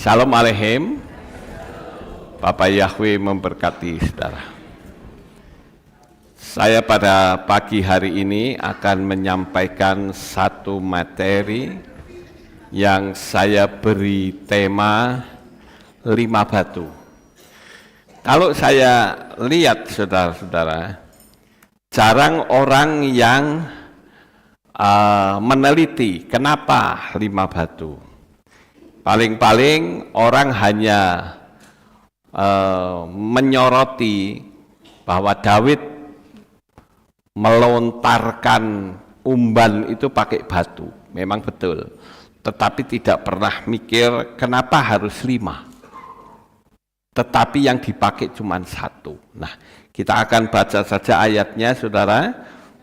Shalom Aleichem. Bapak Yahweh memberkati saudara. Saya pada pagi hari ini akan menyampaikan satu materi yang saya beri tema 5 batu. Kalau saya lihat saudara-saudara, jarang orang yang meneliti kenapa 5 batu. Paling-paling orang hanya menyoroti bahwa Daud melontarkan umban itu pakai batu. Memang betul. Tetapi tidak pernah mikir kenapa harus 5. Tetapi yang dipakai cuma 1. Nah, kita akan baca saja ayatnya saudara.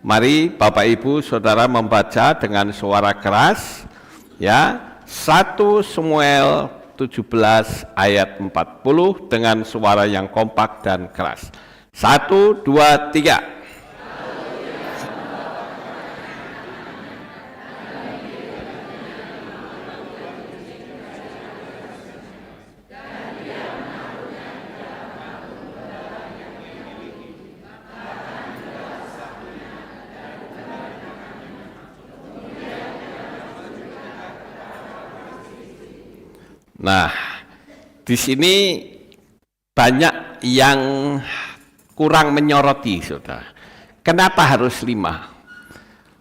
Mari Bapak Ibu saudara membaca dengan suara keras. Ya. 1 Samuel 17 ayat 40 dengan suara yang kompak dan keras. 1, 2, 3. Nah, di sini banyak yang kurang menyoroti, saudara. Kenapa harus 5?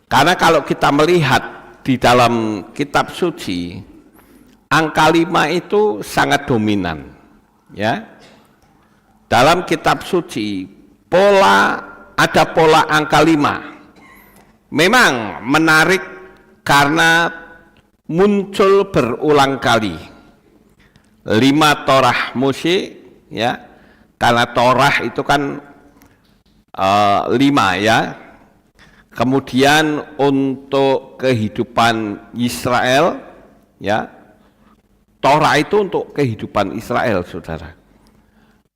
Karena kalau kita melihat di dalam kitab suci, angka 5 itu sangat dominan. Ya, dalam kitab suci, ada pola angka 5. Memang menarik karena muncul berulang kali. 5 Torah Mose, ya, karena Torah itu kan 5 ya. Kemudian untuk kehidupan Israel, ya, Torah itu untuk kehidupan Israel, saudara.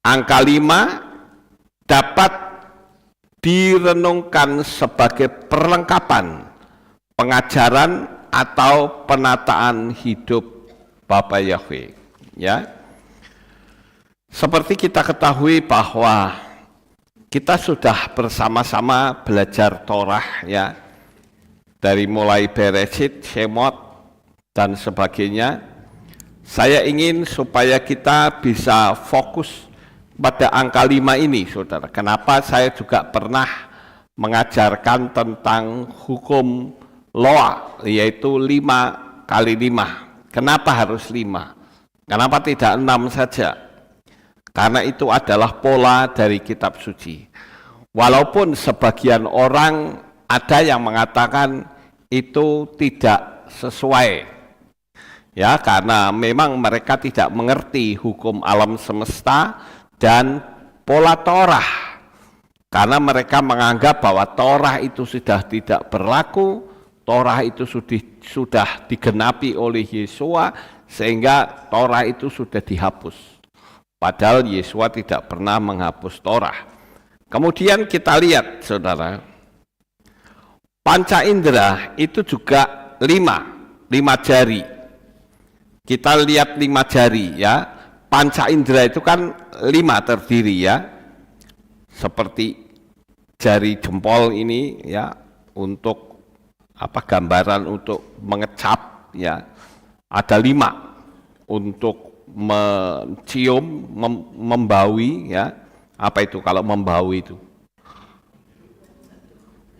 Angka 5 dapat direnungkan sebagai perlengkapan pengajaran atau penataan hidup Bapak Yahweh. Ya, seperti kita ketahui bahwa kita sudah bersama-sama belajar Torah, ya, dari mulai Bereshit, Shemot dan sebagainya. Saya ingin supaya kita bisa fokus pada angka 5 ini, saudara. Kenapa saya juga pernah mengajarkan tentang hukum Loa, yaitu 5 kali 5. Kenapa harus 5? Kenapa tidak 6 saja? Karena itu adalah pola dari kitab suci. Walaupun sebagian orang ada yang mengatakan itu tidak sesuai. Ya, karena memang mereka tidak mengerti hukum alam semesta dan pola Torah. Karena mereka menganggap bahwa Torah itu sudah tidak berlaku, Torah itu sudah digenapi oleh Yesua, sehingga Torah itu sudah dihapus. Padahal Yesua tidak pernah menghapus Torah. Kemudian kita lihat, saudara, panca indera itu juga 5 jari. Kita lihat 5 jari, ya. Panca indera itu kan 5 terdiri, ya. Seperti jari jempol ini, ya, untuk gambaran untuk mengecap, ya. Ada 5 untuk mencium, membaui, ya. Apa itu kalau membaui itu?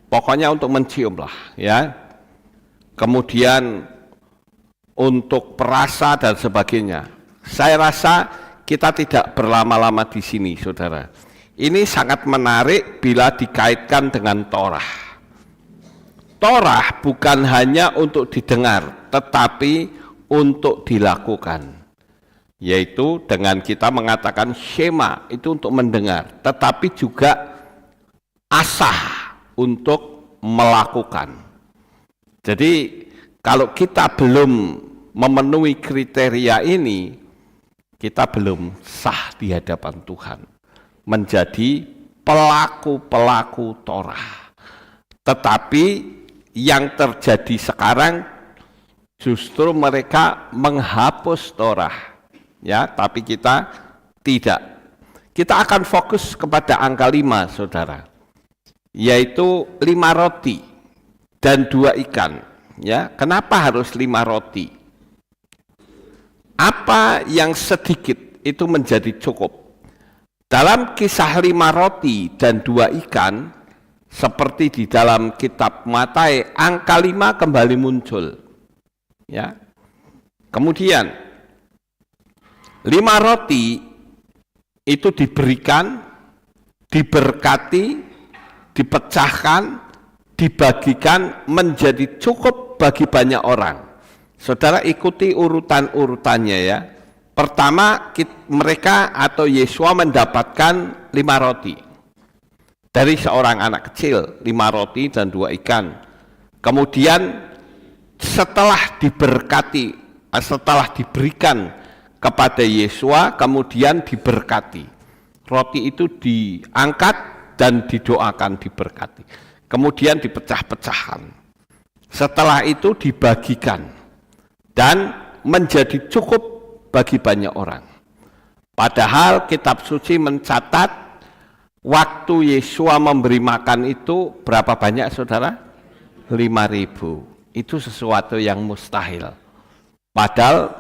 Pokoknya untuk mencium lah, ya. Kemudian untuk perasa dan sebagainya. Saya rasa kita tidak berlama-lama di sini, saudara. Ini sangat menarik bila dikaitkan dengan Torah. Torah bukan hanya untuk didengar, tetapi untuk dilakukan, yaitu dengan kita mengatakan Shema itu untuk mendengar, tetapi juga asah untuk melakukan. Jadi kalau kita belum memenuhi kriteria ini, kita belum sah di hadapan Tuhan menjadi pelaku-pelaku Torah. Tetapi yang terjadi sekarang justru mereka menghapus Torah. ya, tapi kita tidak. Kita akan fokus kepada angka 5, saudara, yaitu 5 roti dan 2 ikan. Ya, kenapa harus 5 roti? Apa yang sedikit itu menjadi cukup? Dalam kisah 5 roti dan 2 ikan, seperti di dalam kitab Matius, angka 5 kembali muncul. Ya. Kemudian 5 roti itu diberikan, diberkati, dipecahkan, dibagikan menjadi cukup bagi banyak orang. Saudara ikuti urutan-urutannya ya. Pertama mereka atau Yesua mendapatkan 5 roti dari seorang anak kecil, 5 roti dan 2 ikan. Kemudian setelah diberkati, setelah diberikan kepada Yesua, kemudian diberkati. Roti itu diangkat dan didoakan diberkati. Kemudian dipecah-pecahkan. Setelah itu dibagikan dan menjadi cukup bagi banyak orang. Padahal kitab suci mencatat waktu Yesua memberi makan itu berapa banyak, saudara? 5.000. Itu sesuatu yang mustahil. Padahal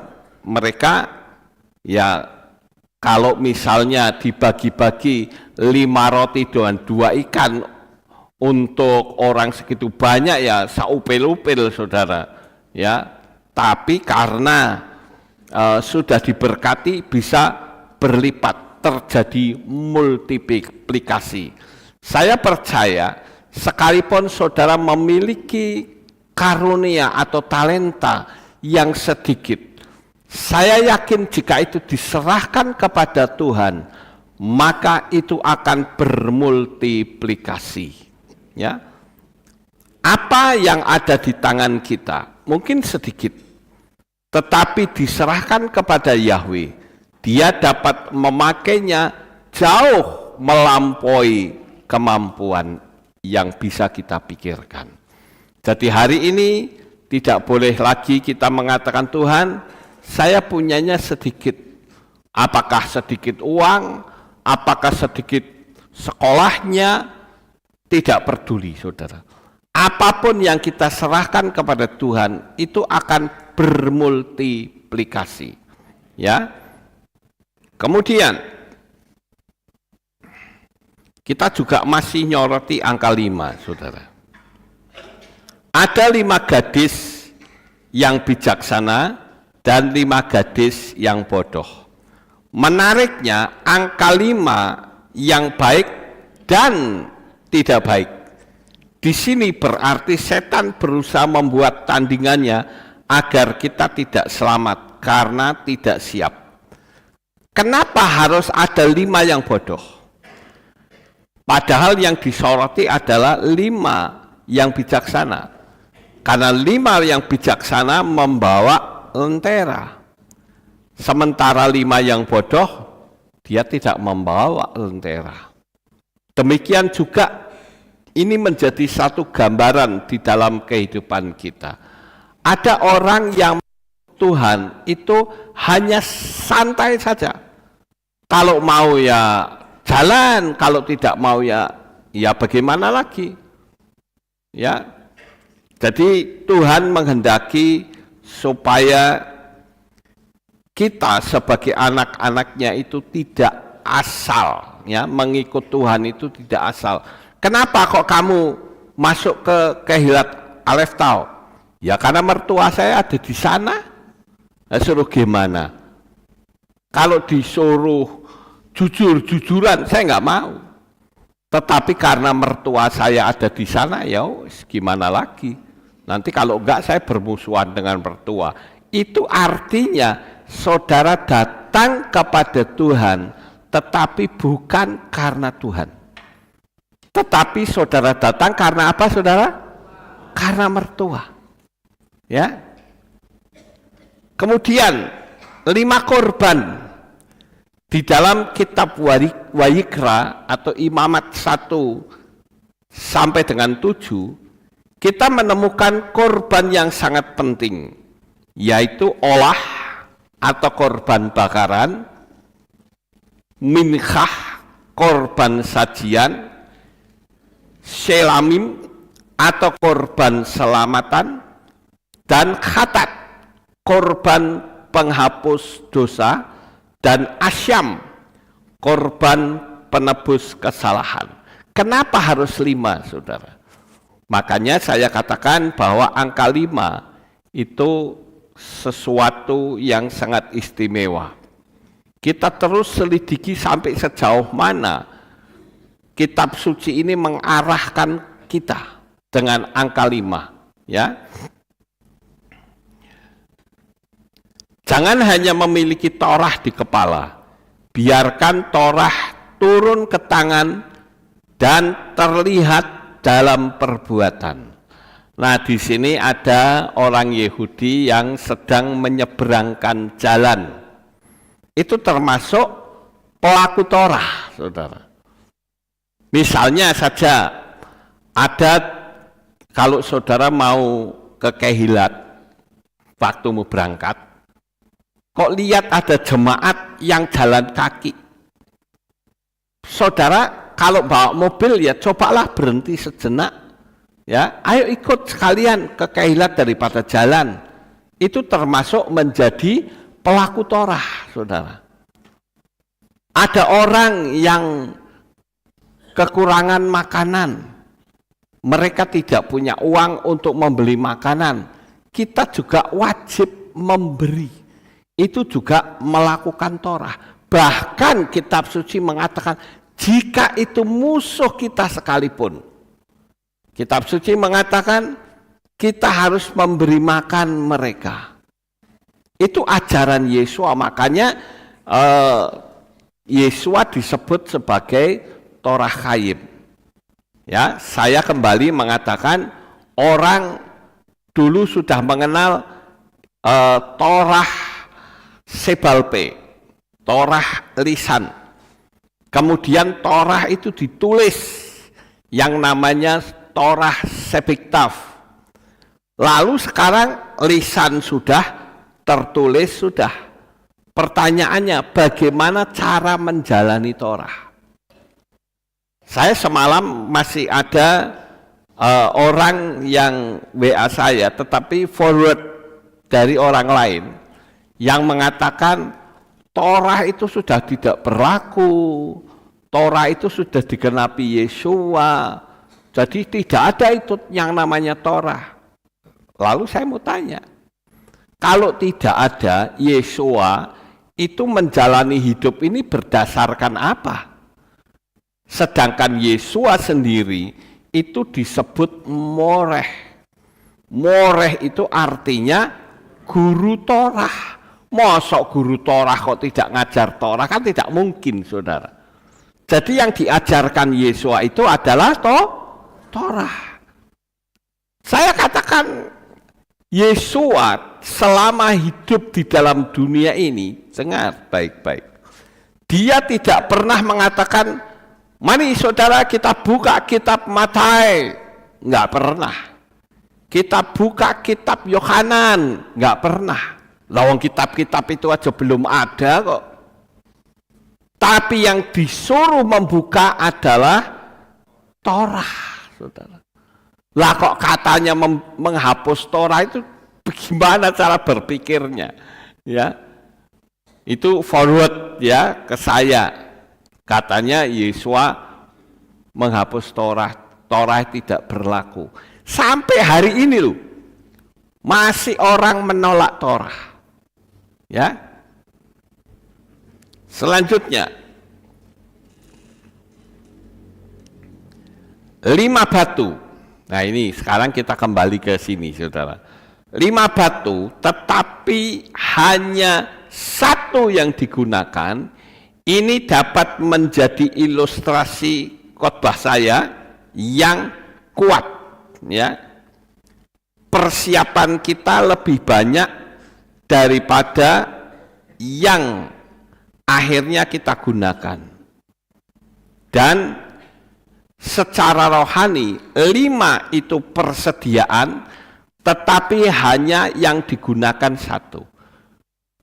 mereka ya kalau misalnya dibagi-bagi 5 roti dan 2 ikan untuk orang segitu banyak ya saupil-upil, saudara. Ya, tapi karena sudah diberkati bisa berlipat, terjadi multiplikasi. Saya percaya sekalipun saudara memiliki karunia atau talenta yang sedikit, saya yakin jika itu diserahkan kepada Tuhan, maka itu akan bermultiplikasi. Ya, apa yang ada di tangan kita mungkin sedikit, tetapi diserahkan kepada Yahweh, Dia dapat memakainya jauh melampaui kemampuan yang bisa kita pikirkan. Jadi hari ini tidak boleh lagi kita mengatakan, Tuhan, saya punyanya sedikit. Apakah sedikit uang, apakah sedikit sekolahnya, tidak peduli, saudara. Apapun yang kita serahkan kepada Tuhan, itu akan bermultiplikasi. Ya. Kemudian, kita juga masih nyoroti angka 5, saudara. Ada 5 gadis yang bijaksana dan 5 gadis yang bodoh. Menariknya angka 5 yang baik dan tidak baik. Di sini berarti setan berusaha membuat tandingannya agar kita tidak selamat karena tidak siap. Kenapa harus ada 5 yang bodoh? Padahal yang disoroti adalah 5 yang bijaksana. Karena 5 yang bijaksana membawa lentera. Sementara 5 yang bodoh, dia tidak membawa lentera. Demikian juga ini menjadi satu gambaran di dalam kehidupan kita. Ada orang yang Tuhan itu hanya santai saja. Kalau mau ya jalan, kalau tidak mau ya bagaimana lagi? Ya. Jadi Tuhan menghendaki supaya kita sebagai anak-anaknya itu tidak asal, ya, mengikut Tuhan itu tidak asal. Kenapa kok kamu masuk ke Kehilat Alef Tau? Ya karena mertua saya ada di sana. Suruh gimana? Kalau disuruh jujur-jujuran saya nggak mau. Tetapi karena mertua saya ada di sana, ya gimana lagi? Nanti kalau enggak saya bermusuhan dengan mertua. Itu artinya saudara datang kepada Tuhan, tetapi bukan karena Tuhan. Tetapi saudara datang karena apa, saudara? Karena mertua. Ya. Kemudian 5 korban di dalam kitab Wayikra atau Imamat 1 sampai dengan 7, kita menemukan korban yang sangat penting, yaitu olah atau korban bakaran, minkhah korban sajian, selamim atau korban selamatan, dan khatat korban penghapus dosa, dan asyam korban penebus kesalahan. Kenapa harus 5, saudara? Makanya saya katakan bahwa angka 5 itu sesuatu yang sangat istimewa. Kita terus selidiki sampai sejauh mana kitab suci ini mengarahkan kita dengan angka 5, ya. Jangan hanya memiliki Torah di kepala, biarkan Torah turun ke tangan dan terlihat dalam perbuatan. Nah, di sini ada orang Yahudi yang sedang menyeberangkan jalan. Itu termasuk pelaku Torah, saudara. Misalnya saja, ada kalau saudara mau ke Kehilat, waktu mau berangkat, kok lihat ada jemaat yang jalan kaki. Saudara, kalau bawa mobil ya cobalah berhenti sejenak. Ya, ayo ikut sekalian ke Kehilat daripada jalan. Itu termasuk menjadi pelaku Torah, saudara. Ada orang yang kekurangan makanan, mereka tidak punya uang untuk membeli makanan, kita juga wajib memberi. Itu juga melakukan Torah. Bahkan kitab suci mengatakan, jika itu musuh kita sekalipun, kitab suci mengatakan kita harus memberi makan mereka. Itu ajaran Yesua, makanya Yesua disebut sebagai Torah Chaim. Ya, saya kembali mengatakan orang dulu sudah mengenal Torah Sebalpe, Torah lisan. Kemudian Torah itu ditulis yang namanya Torah Sebiktav. Lalu sekarang lisan sudah, tertulis sudah. Pertanyaannya, bagaimana cara menjalani Torah? Saya semalam masih ada orang yang WA saya, tetapi forward dari orang lain yang mengatakan Torah itu sudah tidak berlaku, Torah itu sudah digenapi Yesua, jadi tidak ada itu yang namanya Torah. Lalu saya mau tanya, kalau tidak ada Yesua, itu menjalani hidup ini berdasarkan apa? Sedangkan Yesua sendiri itu disebut Moreh. Moreh itu artinya guru Torah. Mosok guru Torah kok tidak ngajar Torah? Kan tidak mungkin, saudara. Jadi yang diajarkan Yesua itu adalah Torah. Saya katakan Yesua selama hidup di dalam dunia ini, dengar baik-baik, dia tidak pernah mengatakan, mari saudara kita buka kitab Matai, nggak pernah. Kita buka kitab Yohanan, nggak pernah. Lawang kitab-kitab itu aja belum ada kok. Tapi yang disuruh membuka adalah Torah, saudara. Lah kok katanya menghapus Torah, itu bagaimana cara berpikirnya? Ya, itu forward ya ke saya. Katanya Yesua menghapus Torah, Torah tidak berlaku. Sampai hari ini loh, masih orang menolak Torah. Ya. Selanjutnya, 5 batu. Nah ini sekarang kita kembali ke sini, saudara. 5 batu, tetapi hanya satu yang digunakan. Ini dapat menjadi ilustrasi khotbah saya yang kuat. Ya, persiapan kita lebih banyak daripada yang akhirnya kita gunakan. Dan secara rohani 5 itu persediaan, tetapi hanya yang digunakan 1.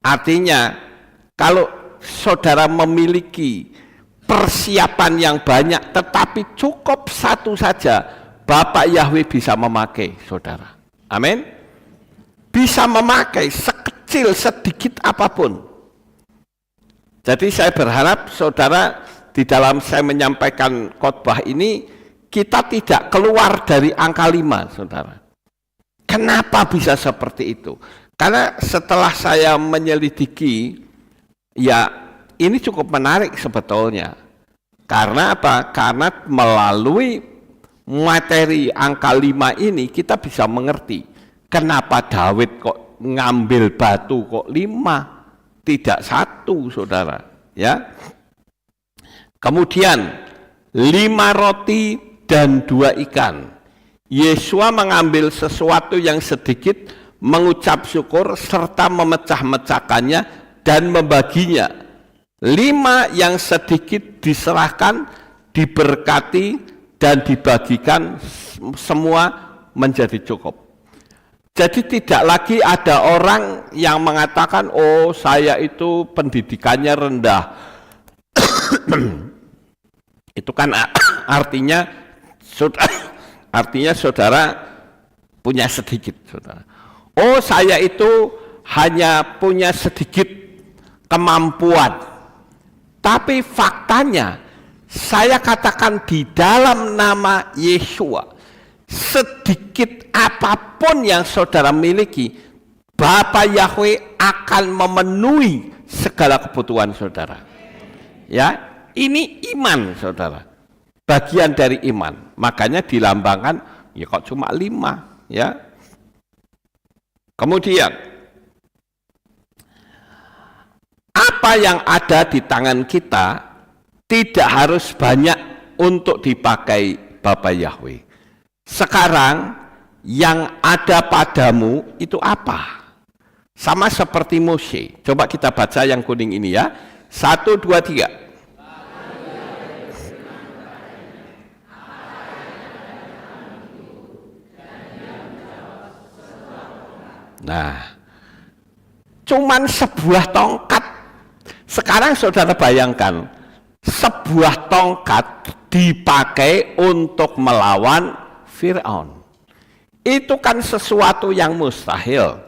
Artinya, kalau saudara memiliki persiapan yang banyak, tetapi cukup satu saja, Bapak Yahweh bisa memakai saudara. Amin. Bisa memakai sekecil sedikit apapun. Jadi saya berharap saudara di dalam saya menyampaikan khotbah ini, kita tidak keluar dari angka 5, saudara. Kenapa bisa seperti itu? Karena setelah saya menyelidiki, ya ini cukup menarik sebetulnya. Karena apa? Karena melalui materi angka 5 ini kita bisa mengerti kenapa Daud kok ngambil batu kok 5, tidak 1, saudara. Ya. Kemudian 5 roti dan 2 ikan. Yesua mengambil sesuatu yang sedikit, mengucap syukur serta memecah-mecahkannya dan membaginya. 5 yang sedikit diserahkan, diberkati dan dibagikan, semua menjadi cukup. Jadi tidak lagi ada orang yang mengatakan, oh saya itu pendidikannya rendah. Itu kan artinya saudara punya sedikit, saudara. Oh saya itu hanya punya sedikit kemampuan. Tapi faktanya, saya katakan di dalam nama Yesua, sedikit apapun yang saudara miliki, Bapa Yahweh akan memenuhi segala kebutuhan saudara. Ya, ini iman saudara. Bagian dari iman. Makanya dilambangkan, ya kok cuma 5, ya. Kemudian, apa yang ada di tangan kita tidak harus banyak untuk dipakai Bapa Yahweh. Sekarang yang ada padamu itu apa? Sama seperti Mose. Coba kita baca yang kuning ini ya. 1, 2, 3. Nah, cuman sebuah tongkat. Sekarang saudara bayangkan, sebuah tongkat dipakai untuk melawan Fir'aun. Itu kan sesuatu yang mustahil.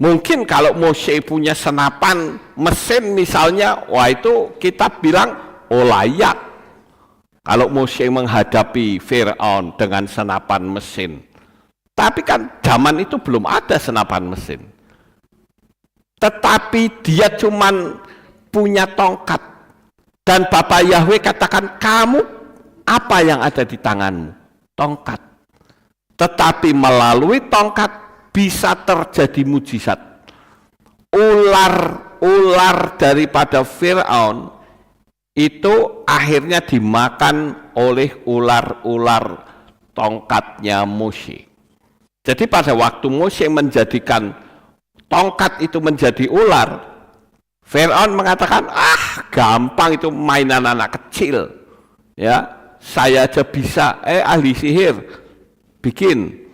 Mungkin kalau Mose punya senapan mesin misalnya, wah itu kita bilang, oh layak. Kalau Mose menghadapi Fir'aun dengan senapan mesin. Tapi kan zaman itu belum ada senapan mesin. Tetapi dia cuman punya tongkat. Dan Bapa Yahweh katakan, kamu apa yang ada di tanganmu? Tongkat. Tetapi melalui tongkat bisa terjadi mujizat. Ular daripada Fir'aun itu akhirnya dimakan oleh ular-ular tongkatnya Mose. Jadi pada waktu Mose menjadikan tongkat itu menjadi ular, Fir'aun mengatakan, gampang itu mainan anak kecil. Ya, saya aja bisa, ahli sihir, bikin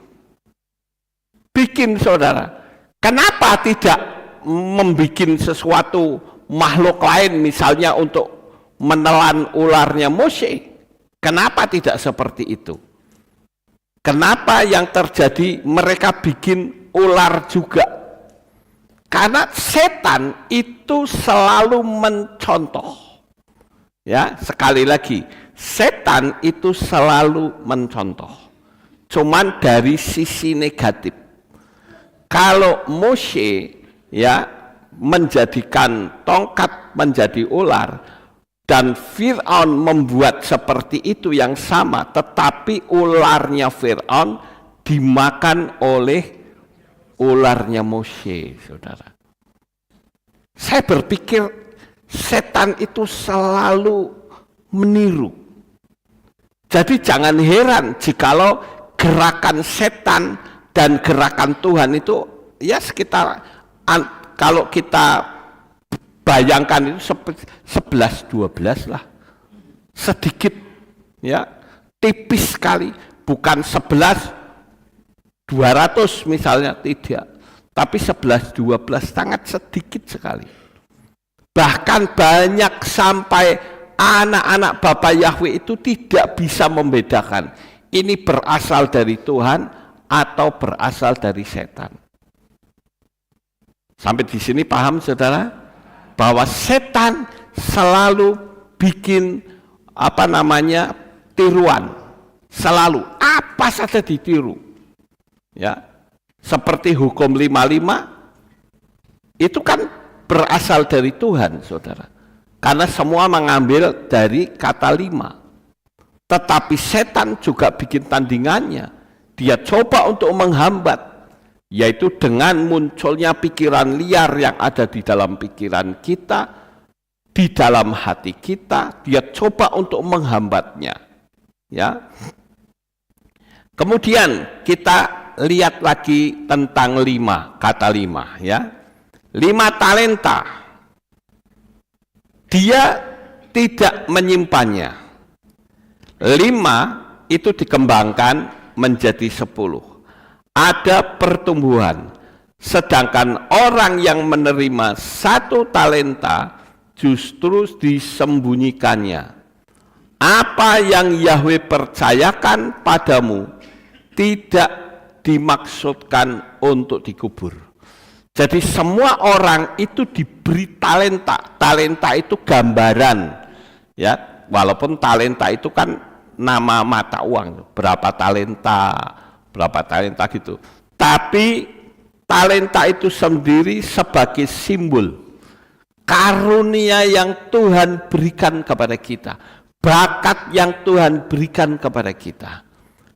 saudara. Kenapa tidak membuat sesuatu makhluk lain misalnya untuk menelan ularnya Mose? Kenapa tidak seperti itu? Kenapa yang terjadi mereka bikin ular juga? Karena setan itu selalu mencontoh. Ya, sekali lagi, setan itu selalu mencontoh. Cuman dari sisi negatif. Kalau Mose ya menjadikan tongkat menjadi ular, dan Fir'aun membuat seperti itu yang sama, tetapi ularnya Fir'aun dimakan oleh ularnya Mose, saudara. Saya berpikir setan itu selalu meniru. Jadi jangan heran jikalau gerakan setan dan gerakan Tuhan itu ya sekitar, kalau kita bayangkan itu 11-12 lah, sedikit ya, tipis sekali, bukan 11-200 misalnya, tidak, Tapi 11, 12 sangat sedikit sekali. Bahkan banyak sampai anak-anak Bapak Yahweh itu tidak bisa membedakan ini berasal dari Tuhan atau berasal dari setan. Sampai di sini paham saudara? Bahwa setan selalu bikin tiruan. Selalu apa saja ditiru. Ya. Seperti hukum 55 itu kan berasal dari Tuhan, saudara. Karena semua mengambil dari kata 5. Tetapi setan juga bikin tandingannya. Dia coba untuk menghambat, yaitu dengan munculnya pikiran liar yang ada di dalam pikiran kita, di dalam hati kita, dia coba untuk menghambatnya. Ya. Kemudian kita lihat lagi tentang 5, kata 5 ya. 5 talenta. Dia tidak menyimpannya. 5 itu dikembangkan menjadi 10. Ada pertumbuhan. Sedangkan orang yang menerima 1 talenta justru disembunyikannya. Apa yang Yahweh percayakan padamu tidak dimaksudkan untuk dikubur. Jadi semua orang itu diberi talenta. Talenta itu gambaran, ya. Walaupun talenta itu kan nama mata uang, berapa talenta gitu. Tapi talenta itu sendiri sebagai simbol karunia yang Tuhan berikan kepada kita, bakat yang Tuhan berikan kepada kita.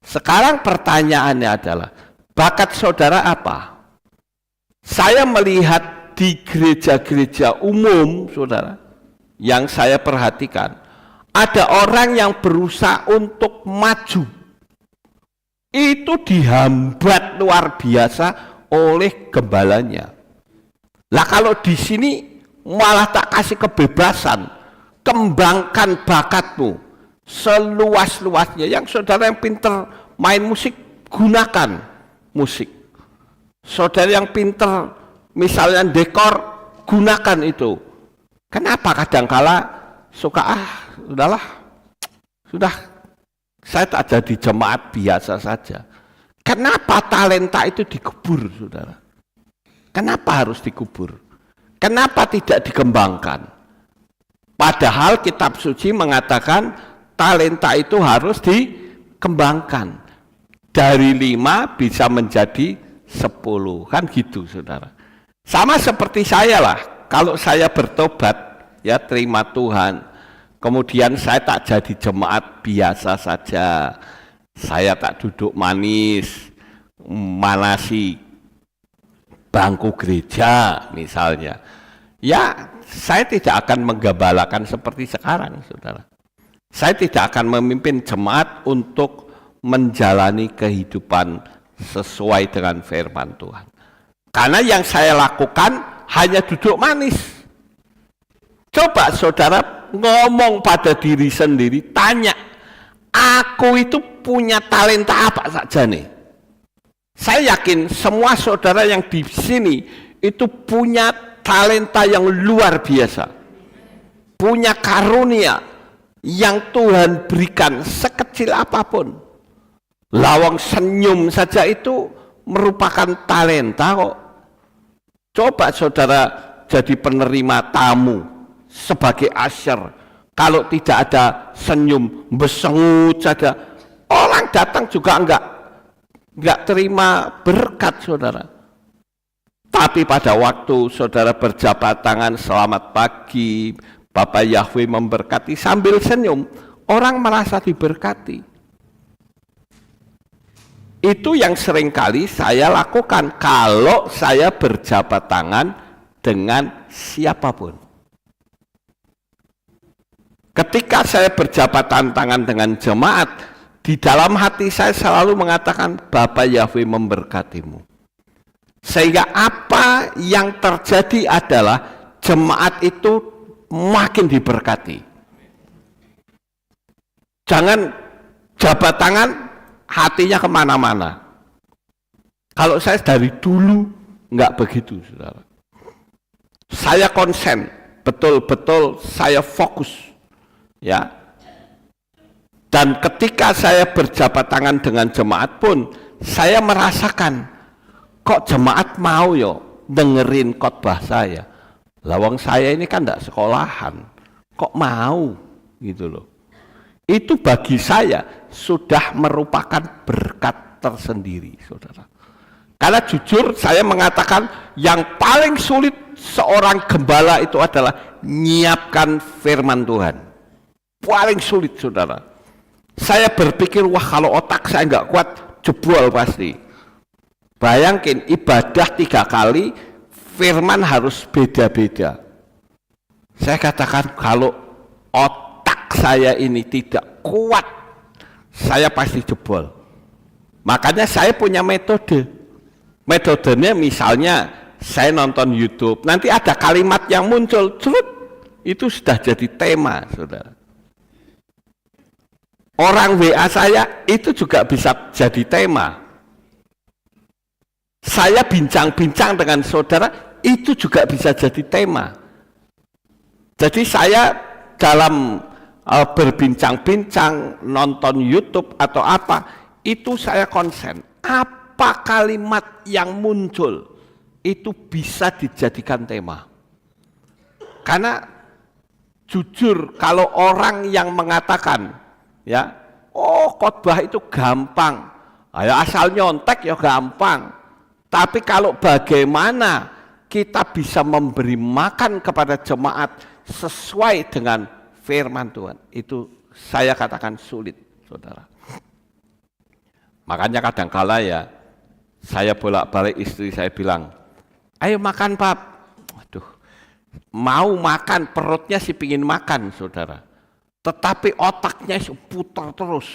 Sekarang pertanyaannya adalah, bakat saudara apa? Saya melihat di gereja-gereja umum, saudara, yang saya perhatikan, ada orang yang berusaha untuk maju. Itu dihambat luar biasa oleh gembalanya. Lah kalau di sini malah tak kasih kebebasan, kembangkan bakatmu seluas-luasnya. Yang saudara yang pinter main musik, gunakan musik. Saudara yang pinter misalnya dekor, gunakan itu. Kenapa kadangkala suka sudah saya tak jadi jemaat biasa saja. Kenapa talenta itu dikubur, saudara? Kenapa harus dikubur? Kenapa tidak dikembangkan? Padahal kitab suci mengatakan talenta itu harus dikembangkan. Dari 5 bisa menjadi 10, kan gitu, saudara. Sama seperti saya lah, kalau saya bertobat, ya terima Tuhan, kemudian saya tak jadi jemaat biasa saja, saya tak duduk manis, manasi bangku gereja misalnya, ya saya tidak akan menggembalakan seperti sekarang, saudara. Saya tidak akan memimpin jemaat untuk menjalani kehidupan sesuai dengan firman Tuhan. Karena yang saya lakukan hanya duduk manis. Coba saudara ngomong pada diri sendiri, tanya, aku itu punya talenta apa saja nih? Saya yakin semua saudara yang di sini itu punya talenta yang luar biasa. Punya karunia yang Tuhan berikan sekecil apapun. Lawang senyum saja itu merupakan talenta kok. Coba saudara jadi penerima tamu sebagai usher. Kalau tidak ada senyum, besengut saja, orang datang juga enggak terima berkat, saudara. Tapi pada waktu saudara berjabat tangan, selamat pagi, Bapak Yahweh memberkati, sambil senyum, orang merasa diberkati. Itu yang seringkali saya lakukan kalau saya berjabat tangan dengan siapapun. Ketika saya berjabat tangan dengan jemaat, di dalam hati saya selalu mengatakan, Bapak Yahweh memberkatimu. Sehingga apa yang terjadi adalah jemaat itu makin diberkati. Jangan jabat tangan, hatinya kemana-mana. Kalau saya dari dulu Enggak begitu, saudara. Saya konsen, betul-betul saya fokus, ya. Dan ketika saya berjabat tangan dengan jemaat pun, saya merasakan, kok jemaat mau yo dengerin khotbah saya. Lawang saya ini kan enggak sekolahan, kok mau gitu loh. Itu bagi saya sudah merupakan berkat tersendiri, saudara. Karena jujur saya mengatakan yang paling sulit seorang gembala itu adalah menyiapkan firman Tuhan. Paling sulit, saudara. Saya berpikir, wah kalau otak saya nggak kuat, jebol pasti. Bayangin ibadah 3 kali, firman harus beda-beda. Saya katakan kalau otak saya ini tidak kuat, saya pasti jebol. Makanya saya punya metode. Metodenya misalnya saya nonton YouTube, nanti ada kalimat yang muncul, cerut, itu sudah jadi tema, saudara. Orang WA saya itu juga bisa jadi tema. Saya bincang-bincang dengan saudara, itu juga bisa jadi tema. Jadi saya dalam berbincang-bincang, nonton YouTube atau apa, itu saya konsen. Apa kalimat yang muncul, itu bisa dijadikan tema. Karena jujur, kalau orang yang mengatakan, ya, oh khotbah itu gampang, ya asal nyontek ya gampang, tapi kalau bagaimana kita bisa memberi makan kepada jemaat sesuai dengan firman Tuhan, itu saya katakan sulit, saudara. Makanya kadangkala ya saya bolak-balik istri saya bilang, ayo makan pap, aduh, mau makan, perutnya sih pingin makan, saudara, tetapi otaknya putar terus.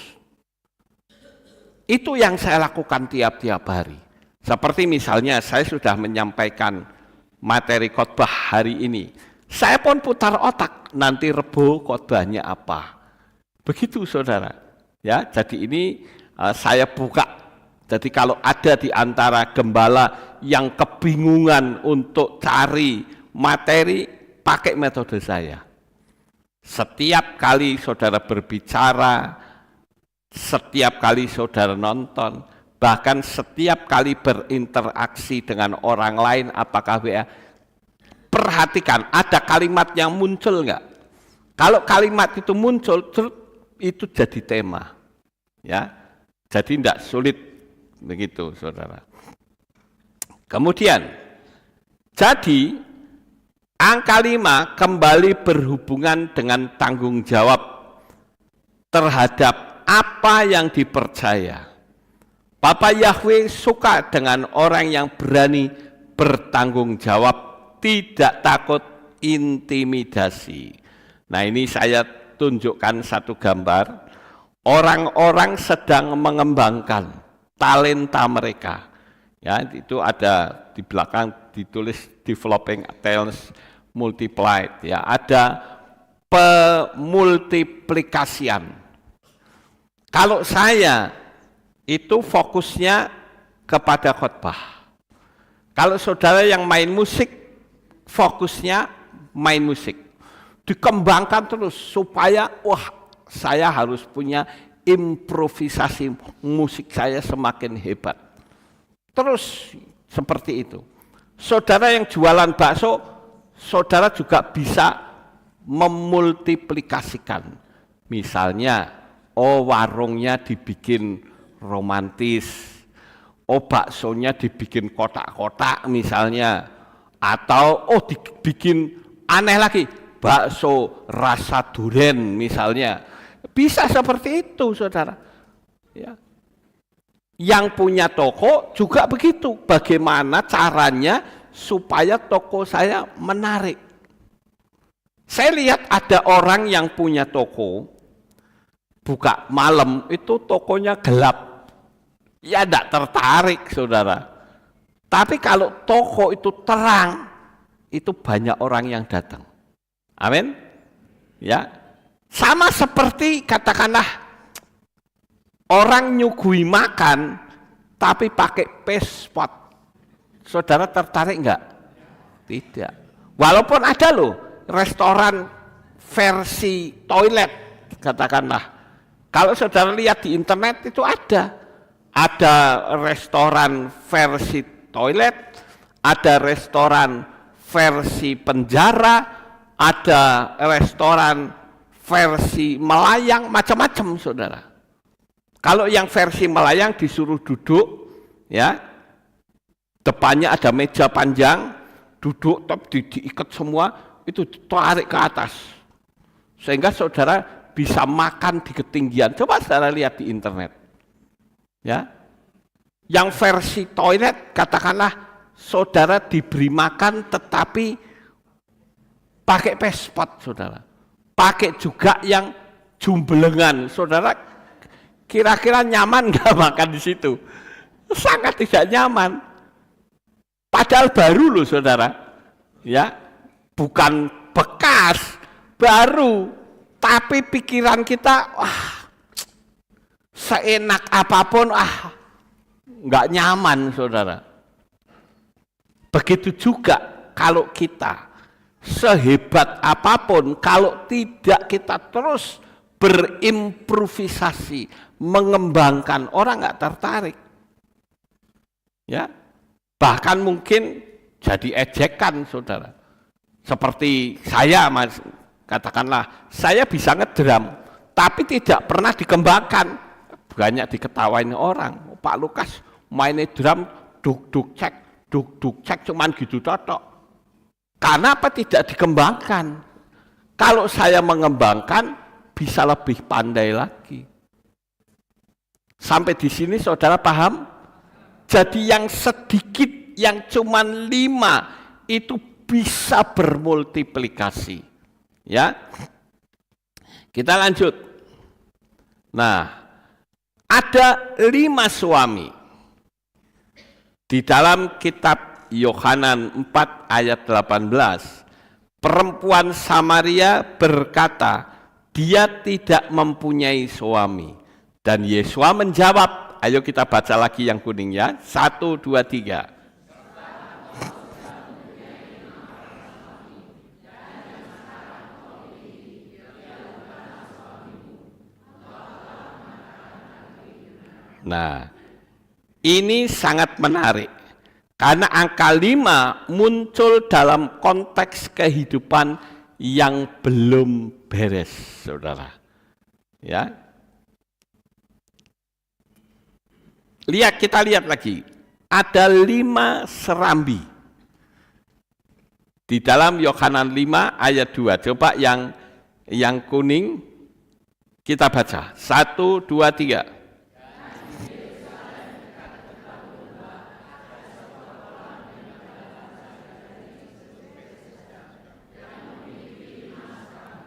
Itu yang saya lakukan tiap-tiap hari. Seperti misalnya saya sudah menyampaikan materi khotbah hari ini, saya pun putar otak, nanti Rebo khotbahnya apa. Begitu, saudara. Ya, jadi ini saya buka. Jadi kalau ada di antara gembala yang kebingungan untuk cari materi, pakai metode saya. Setiap kali saudara berbicara, setiap kali saudara nonton, bahkan setiap kali berinteraksi dengan orang lain, apakah WA, perhatikan ada kalimat yang muncul enggak? Kalau kalimat itu muncul, itu jadi tema, ya. Jadi tidak sulit begitu, saudara. Kemudian, jadi angka 5 kembali berhubungan dengan tanggung jawab terhadap apa yang dipercaya. Bapak Yahweh suka dengan orang yang berani bertanggung jawab, tidak takut intimidasi. Nah, ini saya tunjukkan satu gambar. Orang-orang sedang mengembangkan talenta mereka. Ya, itu ada di belakang ditulis developing talents multiplied, ya, ada pemultiplikasian. Kalau saya itu fokusnya kepada khotbah. Kalau saudara yang main musik, fokusnya main musik. Dikembangkan terus supaya wah, saya harus punya improvisasi musik saya semakin hebat. Terus seperti itu. Saudara yang jualan bakso, saudara juga bisa memultiplikasikan. Misalnya, oh warungnya dibikin romantis, oh baksonya dibikin kotak-kotak misalnya, atau oh dibikin aneh lagi, bakso rasa duren misalnya. Bisa seperti itu, saudara. Ya. Yang punya toko juga begitu. Bagaimana caranya supaya toko saya menarik? Saya lihat ada orang yang punya toko, buka malam itu tokonya gelap. Ya tidak tertarik, saudara. Tapi kalau toko itu terang, itu banyak orang yang datang. Amin. Ya. Sama seperti katakanlah orang nyugui makan tapi pakai paste pot. Saudara tertarik enggak? Tidak. Walaupun ada loh restoran versi toilet, katakanlah. Kalau saudara lihat di internet itu ada restoran versi toilet, ada restoran versi penjara, ada restoran versi melayang, macam-macam saudara. Kalau yang versi melayang disuruh duduk, ya, depannya ada meja panjang, duduk diikat semua, itu ditarik ke atas, sehingga saudara bisa makan di ketinggian. Coba saudara lihat di internet, ya. Yang versi toilet, katakanlah saudara diberi makan, tetapi pakai pespot, saudara. Pakai juga yang jumbelengan, saudara. Kira-kira nyaman nggak makan di situ? Sangat tidak nyaman. Padahal baru loh saudara, ya, bukan bekas, baru. Tapi pikiran kita, wah, seenak apapun, nggak nyaman saudara. Begitu juga kalau kita, sehebat apapun, kalau tidak kita terus berimprovisasi, mengembangkan, orang nggak tertarik, ya, bahkan mungkin jadi ejekan saudara. Seperti saya, mas, katakanlah saya bisa ngedram, tapi tidak pernah dikembangkan, banyak diketawain orang. Pak Lukas mainnya drum, duk cek, cuman gitu totok. Karena apa? Tidak dikembangkan. Kalau saya mengembangkan, bisa lebih pandai lagi. Sampai di sini saudara paham? Jadi yang sedikit, yang cuman 5 itu bisa bermultiplikasi. Ya, kita lanjut. Nah, ada 5 suami di dalam kitab Yohanan 4 ayat 18. Perempuan Samaria berkata, dia tidak mempunyai suami. Dan Yesus menjawab, ayo kita baca lagi yang kuning ya, 1, 2, 3. Nah, ini sangat menarik, karena angka 5 muncul dalam konteks kehidupan yang belum beres, saudara. Ya, kita lihat lagi, ada 5 serambi di dalam Yohanan 5 ayat 2. Coba yang kuning kita baca, 1, 2, 3.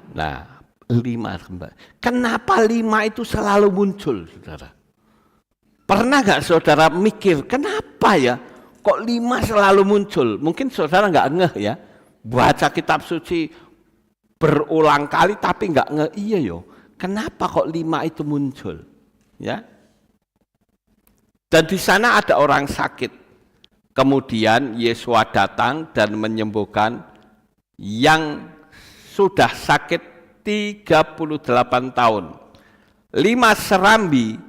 Nah, 5. Kenapa 5 itu selalu muncul, saudara? Pernah nggak saudara mikir, kenapa ya kok 5 selalu muncul? Mungkin saudara nggak ngeh ya, baca kitab suci berulang kali tapi nggak ngeh, iya yo, kenapa kok 5 itu muncul? Ya. Dan di sana ada orang sakit. Kemudian Yesus datang dan menyembuhkan yang sudah sakit 38 tahun. 5 serambi,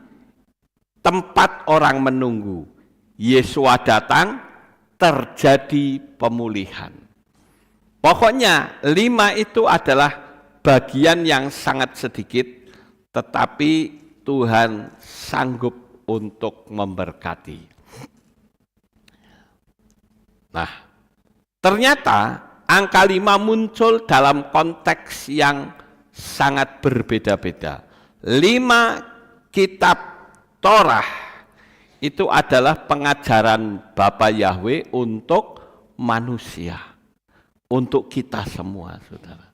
tempat orang menunggu. Yesus datang, terjadi pemulihan. Pokoknya 5 itu adalah bagian yang sangat sedikit, tetapi Tuhan sanggup untuk memberkati. Nah, ternyata angka 5 muncul dalam konteks yang sangat berbeda-beda. 5 kitab Torah itu adalah pengajaran Bapa Yahweh untuk manusia, untuk kita semua, saudara.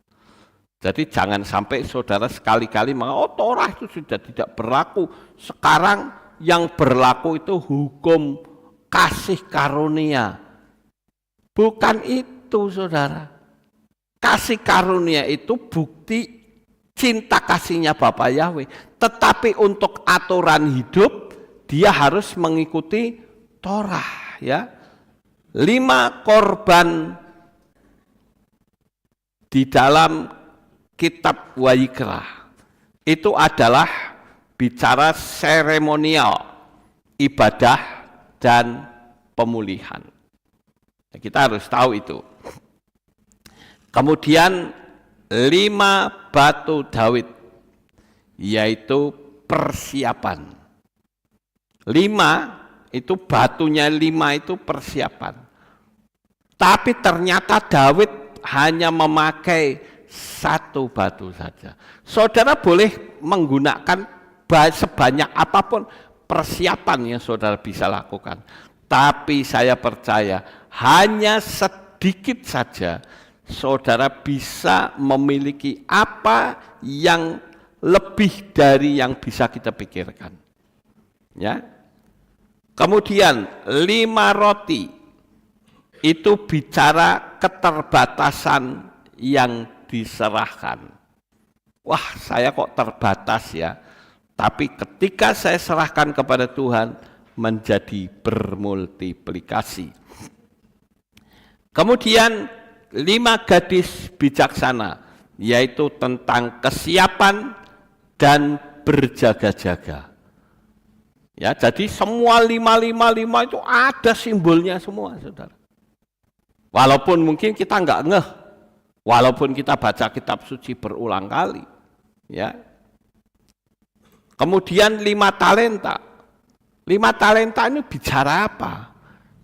Jadi jangan sampai saudara sekali-kali mengatakan, Torah itu sudah tidak berlaku. Sekarang yang berlaku itu hukum kasih karunia. Bukan itu, saudara. Kasih karunia itu bukti cinta kasihnya Bapa Yahweh. Tetapi untuk aturan hidup, dia harus mengikuti Torah, ya. 5 korban di dalam kitab Wayikra itu adalah bicara seremonial, ibadah dan pemulihan. Kita harus tahu itu. Kemudian 5 batu Daud, yaitu persiapan. 5 itu batunya, 5 itu persiapan. Tapi ternyata Daud hanya memakai 1 batu saja. Saudara boleh menggunakan sebanyak apapun persiapan yang saudara bisa lakukan. Tapi saya percaya hanya sedikit saja saudara bisa memiliki apa yang lebih dari yang bisa kita pikirkan. Ya. Kemudian 5 roti itu bicara keterbatasan yang diserahkan. Wah, saya kok terbatas ya. Tapi ketika saya serahkan kepada Tuhan, menjadi bermultiplikasi. Kemudian 5 gadis bijaksana, yaitu tentang kesiapan dan berjaga-jaga. Ya, jadi semua 5 itu ada simbolnya semua, saudara. Walaupun mungkin kita nggak ngeh, walaupun kita baca kitab suci berulang kali, ya. Kemudian 5 talenta. 5 talenta ini bicara apa?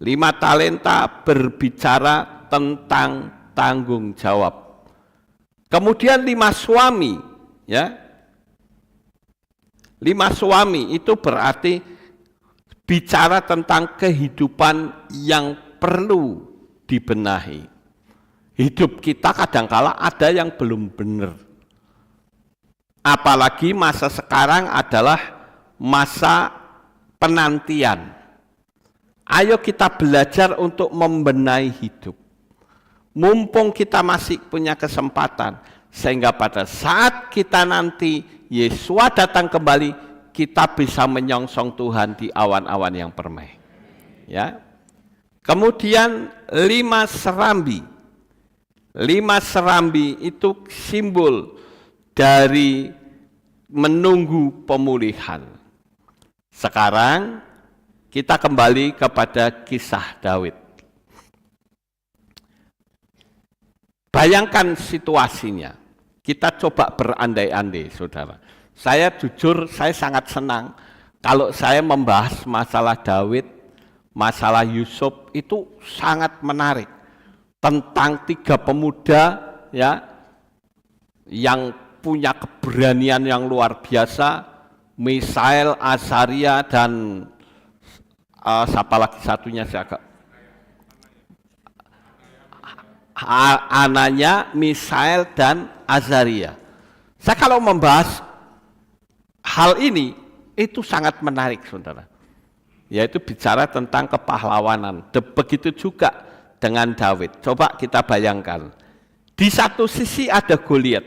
5 talenta berbicara tentang tanggung jawab. Kemudian 5 suami, ya. 5 suami itu berarti bicara tentang kehidupan yang perlu dibenahi. Hidup kita kadangkala ada yang belum benar. Apalagi masa sekarang adalah masa penantian. Ayo kita belajar untuk membenahi hidup. Mumpung kita masih punya kesempatan, sehingga pada saat kita nanti Yesus datang kembali, kita bisa menyongsong Tuhan di awan-awan yang permai. Ya. Kemudian 5 serambi. 5 serambi itu simbol dari menunggu pemulihan. Sekarang kita kembali kepada kisah Daud. Bayangkan situasinya. Kita coba berandai-andai, saudara. Saya jujur, saya sangat senang kalau saya membahas masalah Daud, masalah Yusuf, itu sangat menarik. Tentang 3 pemuda ya yang punya keberanian yang luar biasa, Misael, Azaria, dan siapa lagi satunya saya agak Ananya, Misael, dan Azaria. Saya kalau membahas hal ini, itu sangat menarik, saudara. Yaitu bicara tentang kepahlawanan. Begitu juga dengan Daud. Coba kita bayangkan. Di satu sisi ada Goliat,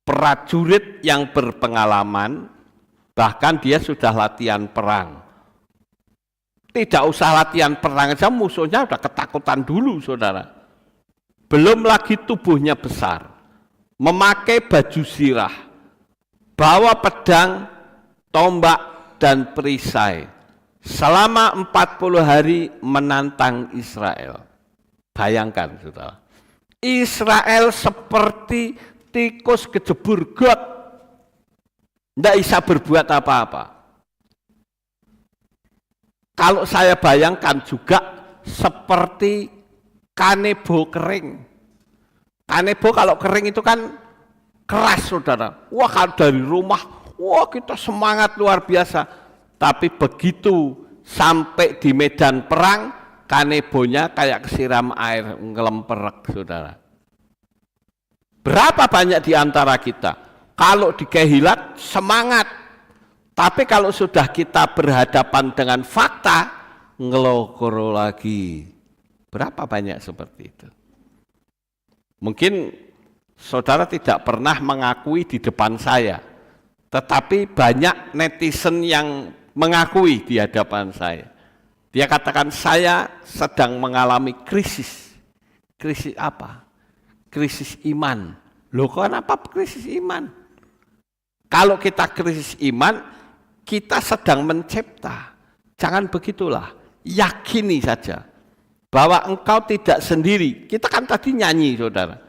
prajurit yang berpengalaman, bahkan dia sudah latihan perang. Tidak usah latihan perang saja, musuhnya sudah ketakutan dulu, saudara. Belum lagi tubuhnya besar, memakai baju zirah, bawa pedang, tombak, dan perisai. Selama 40 hari menantang Israel. Bayangkan, saudara. Israel seperti tikus kejebur got. Tidak bisa berbuat apa-apa. Kalau saya bayangkan juga seperti kanebo kering. Kanebo kalau kering itu kan keras, saudara. Wah, kalau dari rumah, wah kita semangat luar biasa. Tapi begitu sampai di medan perang, kanebonya kayak kesiram air, ngelemperek, saudara. Berapa banyak di antara kita? Kalau di kehilat, semangat. Tapi kalau sudah kita berhadapan dengan fakta, ngelokoro lagi. Berapa banyak seperti itu? Mungkin saudara tidak pernah mengakui di depan saya, tetapi banyak netizen yang mengakui di hadapan saya. Dia katakan, saya sedang mengalami krisis. Krisis apa? Krisis iman. Loh, kenapa krisis iman? Kalau kita krisis iman, kita sedang mencipta. Jangan begitulah. Yakini saja bahwa engkau tidak sendiri. Kita kan tadi nyanyi, saudara.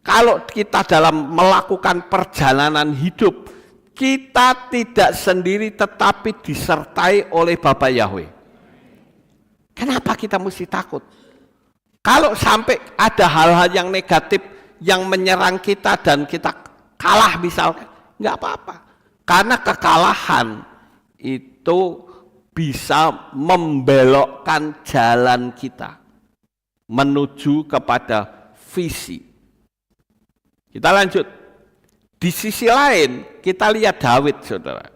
Kalau kita dalam melakukan perjalanan hidup, kita tidak sendiri tetapi disertai oleh Bapa Yahweh. Kenapa kita mesti takut? Kalau sampai ada hal-hal yang negatif yang menyerang kita dan kita kalah misalkan, nggak apa-apa. Karena kekalahan itu bisa membelokkan jalan kita menuju kepada visi. Kita lanjut. Di sisi lain, kita lihat Daud, saudara.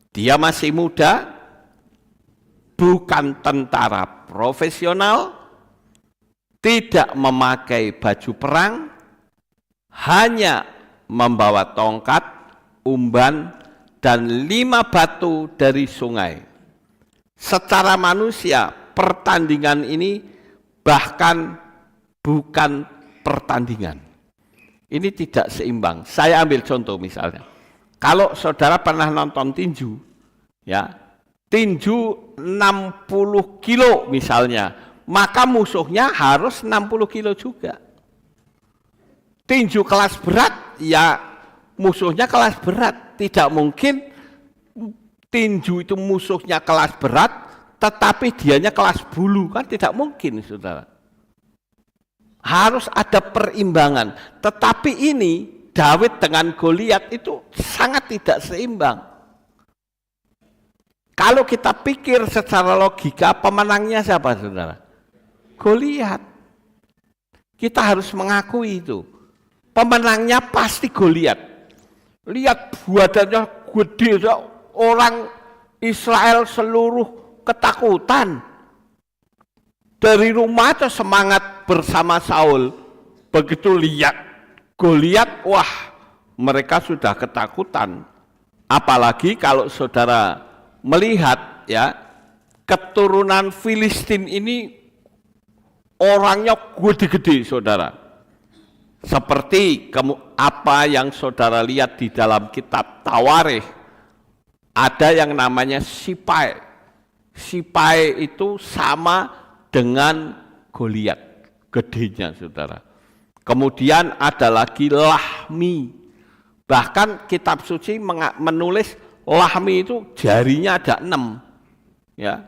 Dia masih muda, bukan tentara profesional, tidak memakai baju perang, hanya membawa tongkat, umban, dan 5 batu dari sungai. Secara manusia, pertandingan ini bahkan bukan pertandingan. Ini tidak seimbang. Saya ambil contoh misalnya. Kalau saudara pernah nonton tinju, ya, tinju 60 kilo misalnya, maka musuhnya harus 60 kilo juga. Tinju kelas berat, ya musuhnya kelas berat. Tidak mungkin tinju itu musuhnya kelas berat, tetapi dianya kelas bulu. Kan tidak mungkin, saudara. Harus ada perimbangan. Tetapi ini, Daud dengan Goliat itu sangat tidak seimbang. Kalau kita pikir secara logika, pemenangnya siapa, saudara? Goliat. Kita harus mengakui itu. Pemenangnya pasti Goliat. Lihat badannya gede, orang Israel seluruh ketakutan. Dari rumah itu semangat bersama Saul. Begitu lihat Goliat, wah, mereka sudah ketakutan. Apalagi kalau saudara melihat, ya, keturunan Filistin ini orangnya gede-gede, saudara. Seperti apa yang saudara lihat di dalam kitab Tawarikh, ada yang namanya Sipai. Sipai itu sama dengan Goliat, gedenya, saudara. Kemudian ada lagi Lahmi. Bahkan kitab suci menulis Lahmi itu jarinya ada 6, ya.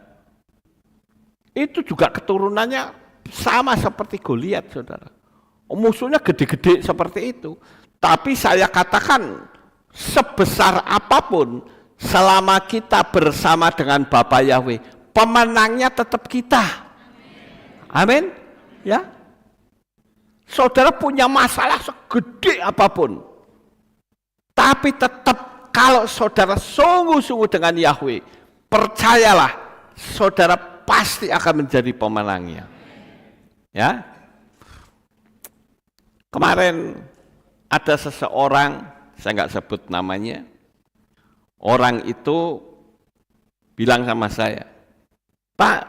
Itu juga keturunannya sama seperti Goliat, saudara. Musuhnya gede-gede seperti itu. Tapi saya katakan, sebesar apapun, selama kita bersama dengan Bapa Yahweh, pemenangnya tetap kita. Amin. Ya. Saudara punya masalah segede apapun, tapi tetap kalau saudara sungguh-sungguh dengan Yahweh, percayalah, saudara pasti akan menjadi pemenangnya. Ya. Kemarin ada seseorang, saya nggak sebut namanya, orang itu bilang sama saya, Pak,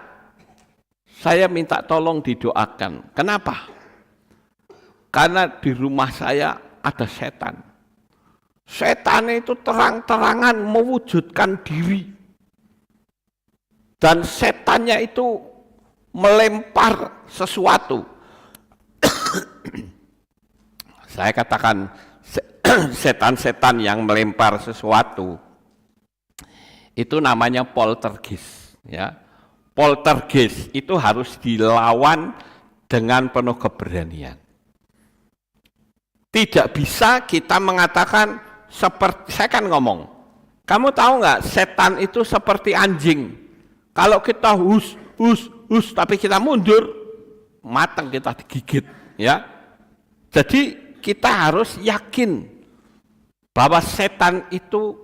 saya minta tolong didoakan. Kenapa? Karena di rumah saya ada setan. Setan itu terang-terangan mewujudkan diri. Dan setannya itu melempar sesuatu. Saya katakan setan-setan yang melempar sesuatu itu namanya poltergeist, ya. Poltergeist itu harus dilawan dengan penuh keberanian. Tidak bisa kita mengatakan seperti, saya kan ngomong, kamu tahu nggak setan itu seperti anjing. Kalau kita hus, tapi kita mundur, matang kita digigit, ya. Jadi kita harus yakin bahwa setan itu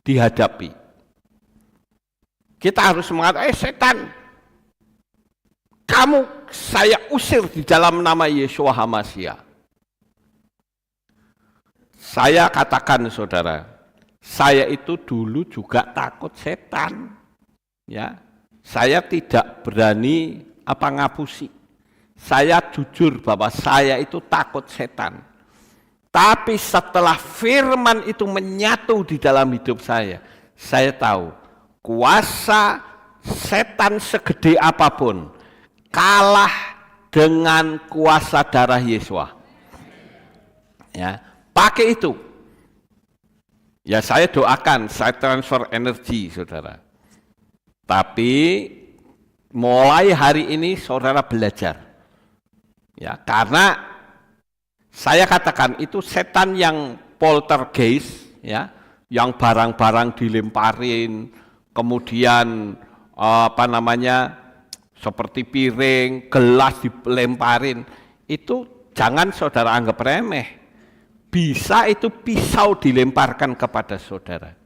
dihadapi. Kita harus mengatakan, setan, kamu saya usir di dalam nama Yeshua HaMashiach. Saya katakan, saudara, saya itu dulu juga takut setan, ya. Saya tidak berani ngapusi. Saya jujur bahwa saya itu takut setan. Tapi setelah firman itu menyatu di dalam hidup saya tahu kuasa setan segede apapun kalah dengan kuasa darah Yesus. Ya, pakai itu. Ya saya doakan, saya transfer energi saudara. Tapi mulai hari ini saudara belajar. Ya, karena saya katakan itu setan yang poltergeist, ya, yang barang-barang dilemparin, kemudian seperti piring, gelas dilemparin, itu jangan saudara anggap remeh. Bisa itu pisau dilemparkan kepada saudara.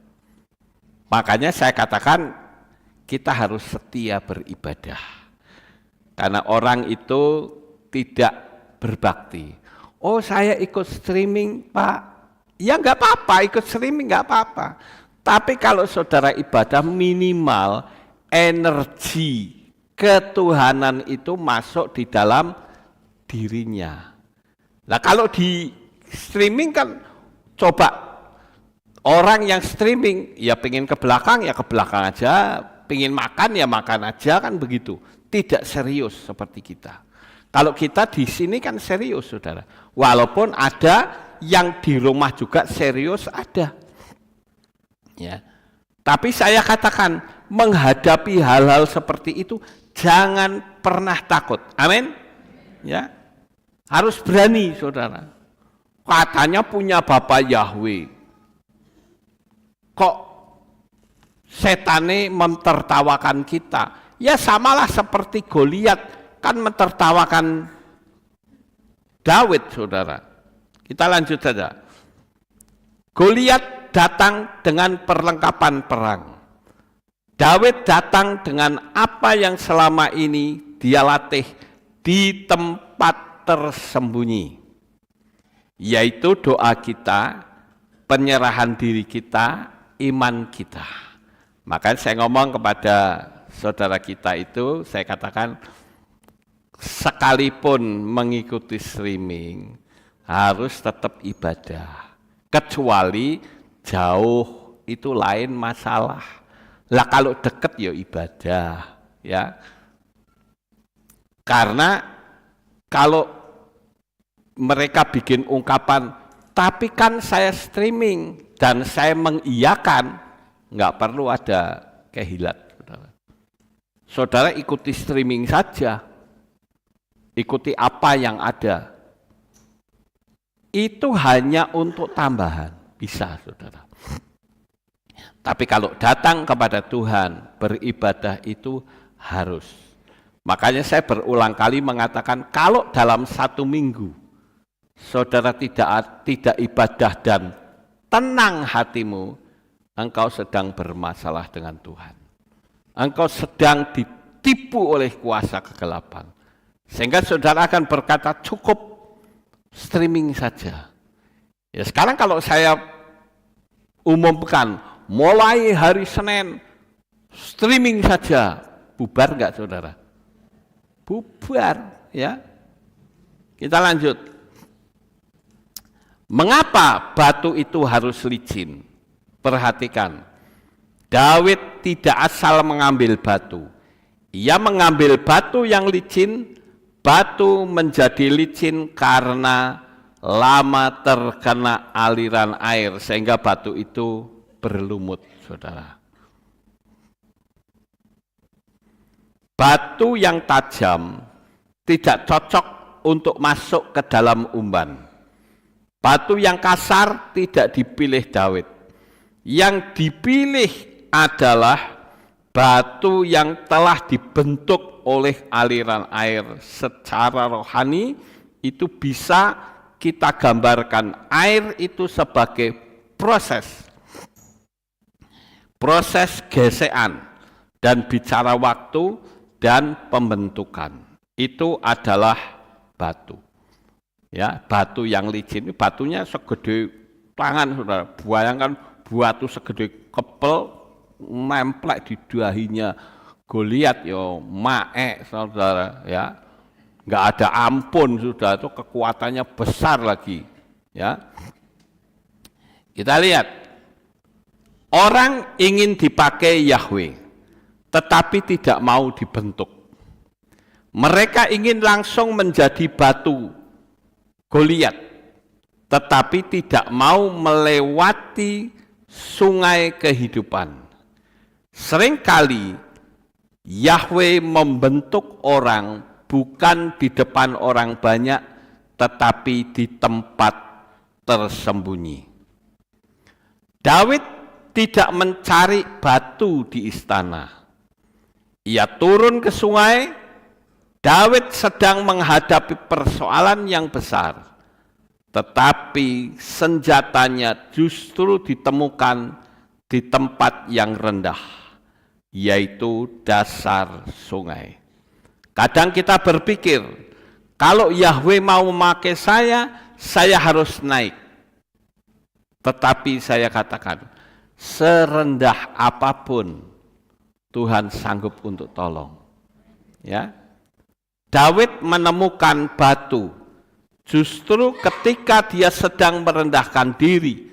Makanya saya katakan kita harus setia beribadah. Karena orang itu tidak berbakti. Oh saya ikut streaming Pak. Ya nggak apa-apa, ikut streaming nggak apa-apa. Tapi kalau saudara ibadah minimal energi ketuhanan itu masuk di dalam dirinya. Nah kalau di streaming kan coba orang yang streaming ya pengen ke belakang ya ke belakang aja, pengen makan ya makan aja kan begitu. Tidak serius seperti kita. Kalau kita di sini kan serius saudara. Walaupun ada yang di rumah juga serius ada. Ya. Tapi saya katakan menghadapi hal-hal seperti itu jangan pernah takut. Amin. Ya. Harus berani saudara. Katanya punya Bapak Yahweh. Kok setane mentertawakan kita? Ya samalah seperti Goliat kan mentertawakan Daud saudara. Kita lanjut saja. Goliat datang dengan perlengkapan perang. Daud datang dengan apa yang selama ini dia latih di tempat tersembunyi. Yaitu doa kita, penyerahan diri kita, iman kita. Maka saya ngomong kepada saudara kita itu, saya katakan sekalipun mengikuti streaming harus tetap ibadah. Kecuali jauh itu lain masalah. Lah kalau deket ya ibadah, ya. Karena kalau mereka bikin ungkapan, tapi kan saya streaming dan saya mengiyakan, nggak perlu ada kehilat. Saudara ikuti streaming saja. Ikuti apa yang ada. Itu hanya untuk tambahan, bisa saudara. Tapi kalau datang kepada Tuhan, beribadah itu harus. Makanya saya berulang kali mengatakan, kalau dalam 1 minggu, saudara tidak ibadah dan tenang hatimu, engkau sedang bermasalah dengan Tuhan. Engkau sedang ditipu oleh kuasa kegelapan. Sehingga saudara akan berkata cukup streaming saja. Ya sekarang kalau saya umumkan mulai hari Senin streaming saja, bubar enggak saudara? Bubar ya. Kita lanjut. Mengapa batu itu harus licin? Perhatikan. Daud tidak asal mengambil batu. Ia mengambil batu yang licin. Batu menjadi licin karena lama terkena aliran air sehingga batu itu berlumut, saudara. Batu yang tajam tidak cocok untuk masuk ke dalam umban. Batu yang kasar tidak dipilih Daud. Yang dipilih adalah batu yang telah dibentuk oleh aliran air secara rohani. Itu bisa kita gambarkan air itu sebagai proses gesekan dan bicara waktu dan pembentukan. Itu adalah batu. Ya, batu yang licin, batunya segede tangan, saudara. Bayangkan batu segede kepel, nemplek di dahinya, Goliat yo maek saudara ya, nggak ada ampun sudah, itu kekuatannya besar lagi ya. Kita lihat orang ingin dipakai Yahweh tetapi tidak mau dibentuk. Mereka ingin langsung menjadi batu Goliat tetapi tidak mau melewati sungai kehidupan. Seringkali Yahweh membentuk orang bukan di depan orang banyak, tetapi di tempat tersembunyi. Daud tidak mencari batu di istana. Ia turun ke sungai. Daud sedang menghadapi persoalan yang besar, tetapi senjatanya justru ditemukan di tempat yang rendah, yaitu dasar sungai. Kadang kita berpikir, kalau Yahweh mau memakai saya harus naik. Tetapi saya katakan, serendah apapun Tuhan sanggup untuk tolong. Ya, Daud menemukan batu justru ketika dia sedang merendahkan diri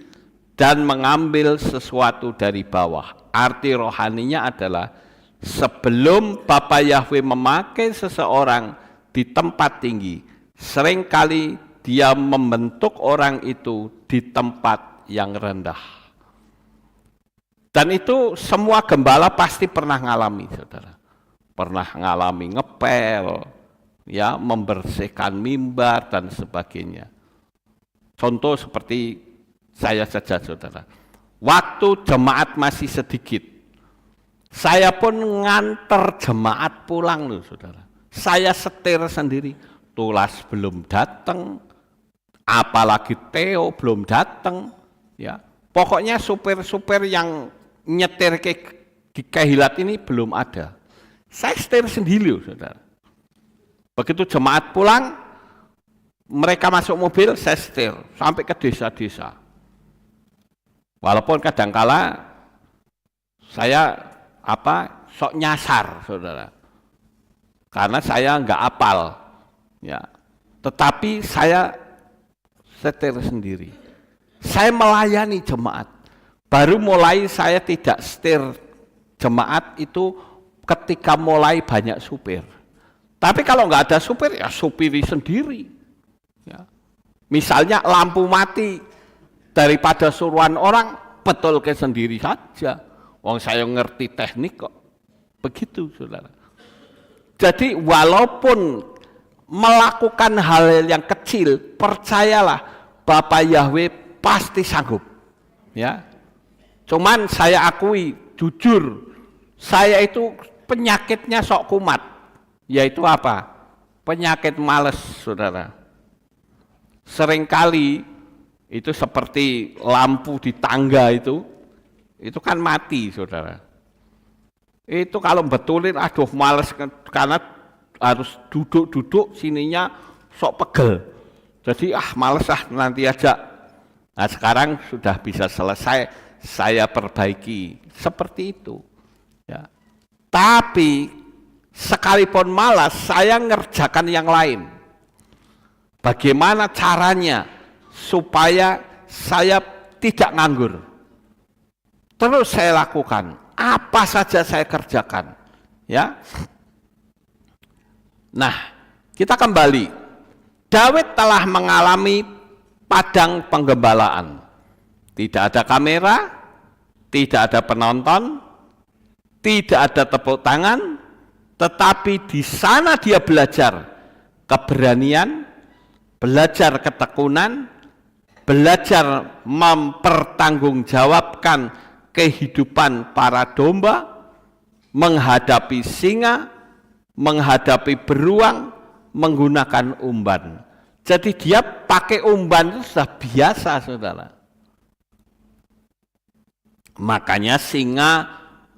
dan mengambil sesuatu dari bawah. Arti rohaninya adalah sebelum Bapa Yahweh memakai seseorang di tempat tinggi, seringkali dia membentuk orang itu di tempat yang rendah. Dan itu semua gembala pasti pernah ngalami, saudara. Pernah ngalami ngepel, ya, membersihkan mimbar dan sebagainya. Contoh seperti saya saja, saudara. Waktu jemaat masih sedikit, saya pun nganter jemaat pulang loh, saudara. Saya setir sendiri, Tulas belum datang, apalagi Theo belum datang, ya. Pokoknya supir-supir yang nyetir ke Kehilat ini belum ada. Saya setir sendiri loh, saudara. Begitu jemaat pulang, mereka masuk mobil, saya setir sampai ke desa-desa. Walaupun kadangkala saya sok nyasar, saudara, karena saya nggak apal, ya. Tetapi saya setir sendiri. Saya melayani jemaat. Baru mulai saya tidak setir jemaat itu ketika mulai banyak supir. Tapi kalau nggak ada supir, ya supiri sendiri. Ya. Misalnya lampu mati, daripada suruhan orang, betul ke sendiri saja. Wong saya ngerti teknik kok. Begitu, saudara. Jadi walaupun melakukan hal yang kecil, percayalah Bapa Yahweh pasti sanggup. Ya. Cuman saya akui, jujur, saya itu penyakitnya sok kumat. Yaitu apa? Penyakit males, saudara. Seringkali itu seperti lampu di tangga itu kan mati, saudara. Itu kalau betulin, aduh males, karena harus duduk-duduk, sininya sok pegel. Jadi males nanti aja. Nah sekarang sudah bisa selesai, saya perbaiki, seperti itu. Ya. Tapi sekalipun malas, saya ngerjakan yang lain. Bagaimana caranya supaya saya tidak nganggur? Terus saya lakukan, apa saja saya kerjakan, ya. Nah, kita kembali. Daud telah mengalami padang penggembalaan. Tidak ada kamera, tidak ada penonton, tidak ada tepuk tangan, tetapi di sana dia belajar keberanian, belajar ketekunan, belajar mempertanggungjawabkan kehidupan para domba, menghadapi singa, menghadapi beruang, menggunakan umban. Jadi dia pakai umban itu sudah biasa, saudara. Makanya singa,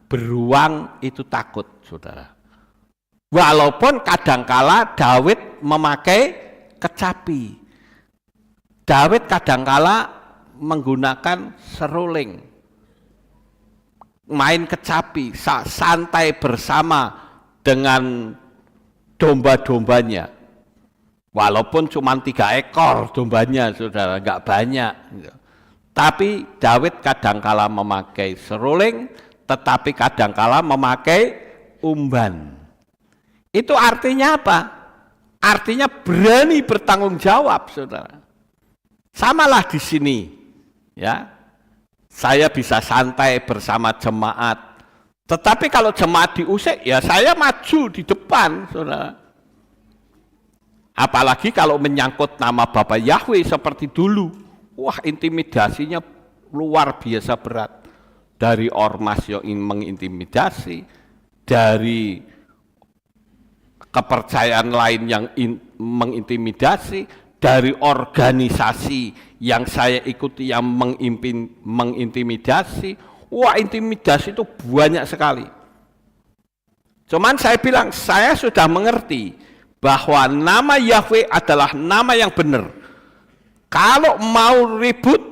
beruang itu takut, saudara. Walaupun kadangkala Daud memakai kecapi. Daud kadangkala menggunakan seruling. main kecapi, santai bersama dengan domba-dombanya. Walaupun cuma 3 ekor dombanya, saudara, nggak banyak. Tapi Daud kadangkala memakai seruling, tetapi kadangkala memakai umban. Itu artinya apa? Artinya berani bertanggung jawab, saudara. Samalah di sini, ya. Saya bisa santai bersama jemaat. Tetapi kalau jemaat diusik, ya saya maju di depan, saudara. Apalagi kalau menyangkut nama Bapak Yahweh seperti dulu. Wah, intimidasinya luar biasa berat. Dari ormas yang mengintimidasi, dari kepercayaan lain yang mengintimidasi, dari organisasi yang saya ikuti yang mengintimidasi. Wah, intimidasi itu banyak sekali. Cuman saya bilang, saya sudah mengerti bahwa nama Yahweh adalah nama yang benar. Kalau mau ribut,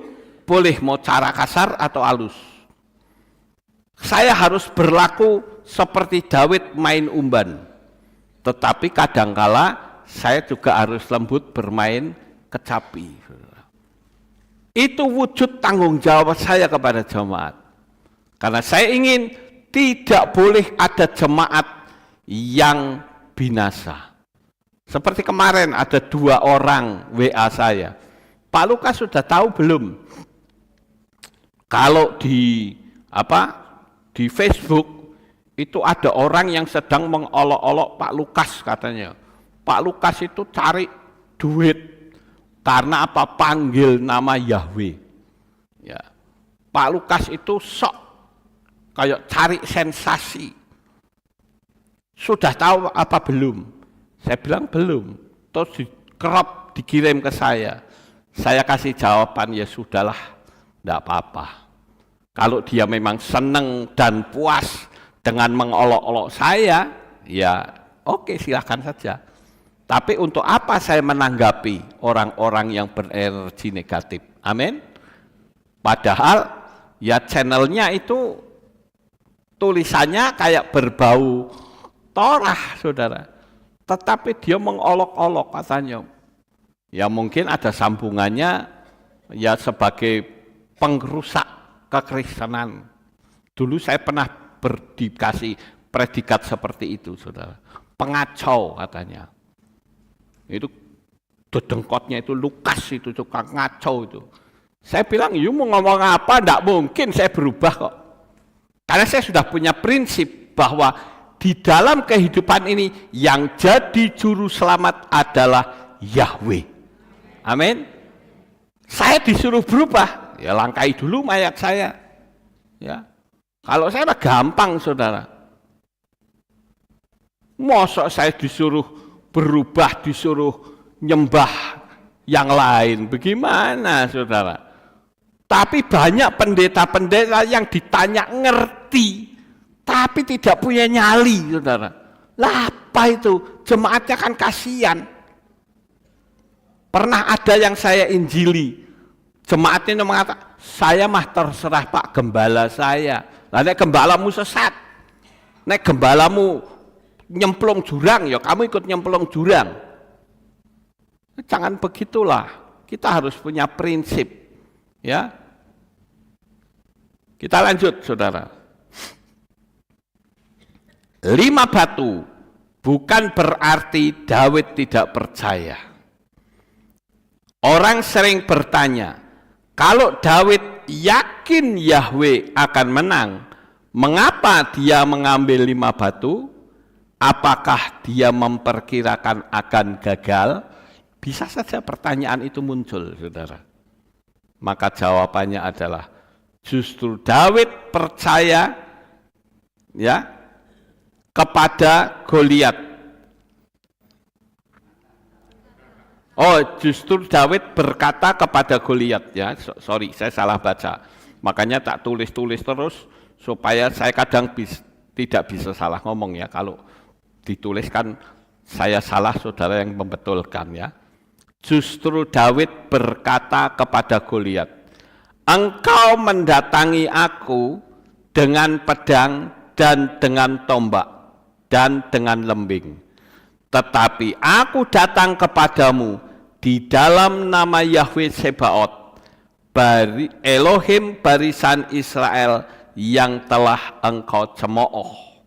boleh mau cara kasar atau halus. Saya harus berlaku seperti Daud main umban. Tetapi kadangkala saya juga harus lembut bermain kecapi. Itu wujud tanggung jawab saya kepada jemaat. Karena saya ingin tidak boleh ada jemaat yang binasa. Seperti kemarin ada 2 orang WA saya. Pak Lukas sudah tahu belum? Kalau di Facebook itu ada orang yang sedang mengolok-olok Pak Lukas katanya. Pak Lukas itu cari duit karena apa? Panggil nama Yahweh. Ya. Pak Lukas itu sok kayak cari sensasi. Sudah tahu apa belum? Saya bilang belum. Terus dikerop, dikirim ke saya. Saya kasih jawaban, ya sudahlah, enggak apa-apa. Kalau dia memang senang dan puas dengan mengolok-olok saya, ya oke, silahkan saja. Tapi untuk apa saya menanggapi orang-orang yang berenergi negatif? Amin. Padahal ya channelnya itu tulisannya kayak berbau Torah, saudara. Tetapi dia mengolok-olok katanya. Ya mungkin ada sambungannya ya sebagai pengrusak kekristenan. Dulu saya pernah berdikasi predikat seperti itu, saudara. Pengacau katanya. Itu dedengkotnya itu Lukas itu suka ngacau itu. Saya bilang, "You mau ngomong apa? Enggak mungkin saya berubah kok." Karena saya sudah punya prinsip bahwa di dalam kehidupan ini yang jadi juru selamat adalah Yahweh. Amin. Saya disuruh berubah, ya langkai dulu mayat saya. Ya. Kalau saya mah gampang, saudara. Mosok saya disuruh berubah, disuruh nyembah yang lain, bagaimana, saudara? Tapi banyak pendeta-pendeta yang ditanya ngerti, tapi tidak punya nyali, saudara. Lah apa itu? Jemaatnya kan kasihan. Pernah ada yang saya injili, jemaatnya mengatakan, saya mah terserah Pak Gembala saya. Lah nek gembalamu sesat, nek gembalamu nyemplung jurang, ya kamu ikut nyemplung jurang. Jangan begitulah. Kita harus punya prinsip, ya. Kita lanjut, saudara. 5 batu bukan berarti Daud tidak percaya. Orang sering bertanya, kalau Daud yakin Yahweh akan menang, mengapa dia mengambil 5 batu? Apakah dia memperkirakan akan gagal? Bisa saja pertanyaan itu muncul, saudara. Maka jawabannya adalah justru Daud percaya, ya, kepada Goliat. Oh, justru Daud berkata kepada Goliat, ya. Sorry, saya salah baca. Makanya tak tulis-tulis terus supaya saya kadang tidak bisa salah ngomong, ya. Kalau dituliskan saya salah, saudara yang membetulkan, ya. Justru Daud berkata kepada Goliat, engkau mendatangi aku dengan pedang dan dengan tombak dan dengan lembing. Tetapi aku datang kepadamu di dalam nama Yahweh Sebaot, Elohim barisan Israel yang telah engkau cemooh.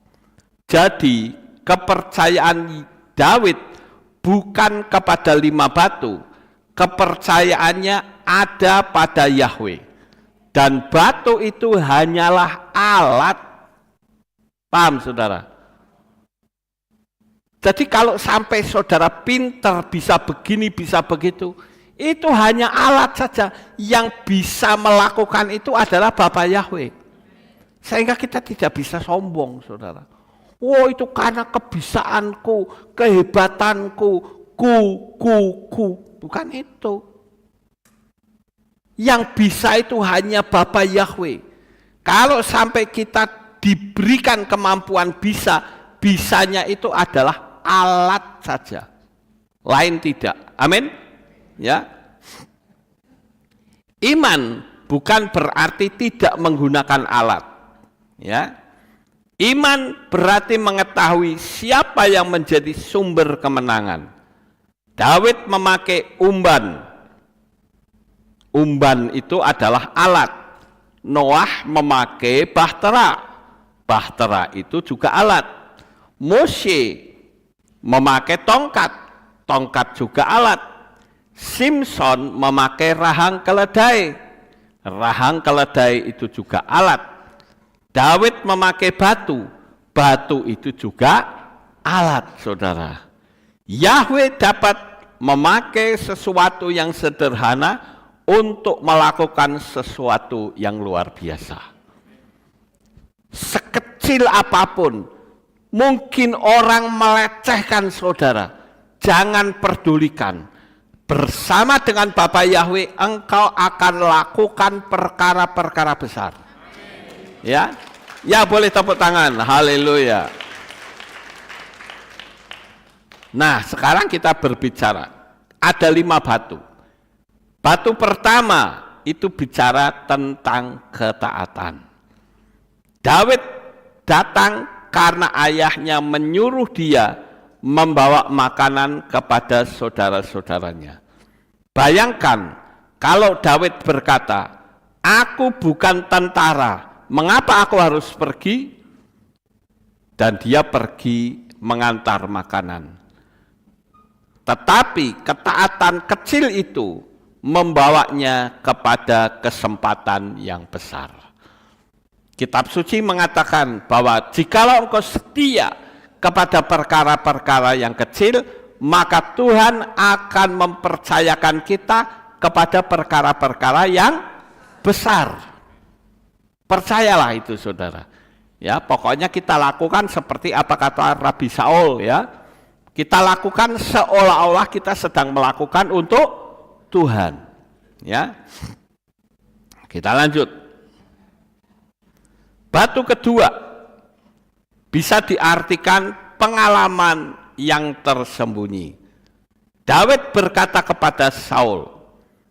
Jadi kepercayaan Daud bukan kepada 5 batu, kepercayaannya ada pada Yahweh. Dan batu itu hanyalah alat. Paham saudara? Jadi kalau sampai saudara pintar bisa begini, bisa begitu, itu hanya alat saja. Yang bisa melakukan itu adalah Bapa Yahweh. Sehingga kita tidak bisa sombong, saudara. Oh, itu karena kebisaanku, kehebatanku, ku. Bukan itu. Yang bisa itu hanya Bapa Yahweh. Kalau sampai kita diberikan kemampuan bisanya itu adalah alat saja, lain tidak. Amin. Ya. Iman bukan berarti tidak menggunakan alat. Ya. Iman berarti mengetahui siapa yang menjadi sumber kemenangan. Daud memakai umban. Umban itu adalah alat. Noah memakai bahtera. Bahtera itu juga alat. Mose memakai tongkat, tongkat juga alat. Simpson memakai rahang keledai, rahang keledai itu juga alat. Daud memakai batu, batu itu juga alat, saudara. Yahweh dapat memakai sesuatu yang sederhana untuk melakukan sesuatu yang luar biasa. Sekecil apapun, mungkin orang melecehkan saudara, jangan pedulikan. Bersama dengan Bapa Yahweh, engkau akan lakukan perkara-perkara besar. Ya, ya boleh tepuk tangan, haleluya. Nah, sekarang kita berbicara, ada 5 batu. Batu pertama itu bicara tentang ketaatan. Daud datang karena ayahnya menyuruh dia membawa makanan kepada saudara-saudaranya. Bayangkan kalau Daud berkata, aku bukan tentara, mengapa aku harus pergi? Dan dia pergi mengantar makanan. Tetapi ketaatan kecil itu membawanya kepada kesempatan yang besar. Kitab suci mengatakan bahwa jikalau engkau setia kepada perkara-perkara yang kecil, maka Tuhan akan mempercayakan kita kepada perkara-perkara yang besar. Percayalah itu saudara. Ya, pokoknya kita lakukan seperti apa kata Rabi Saul ya. Kita lakukan seolah-olah kita sedang melakukan untuk Tuhan. Ya. Kita lanjut. Batu kedua bisa diartikan pengalaman yang tersembunyi. Daud berkata kepada Saul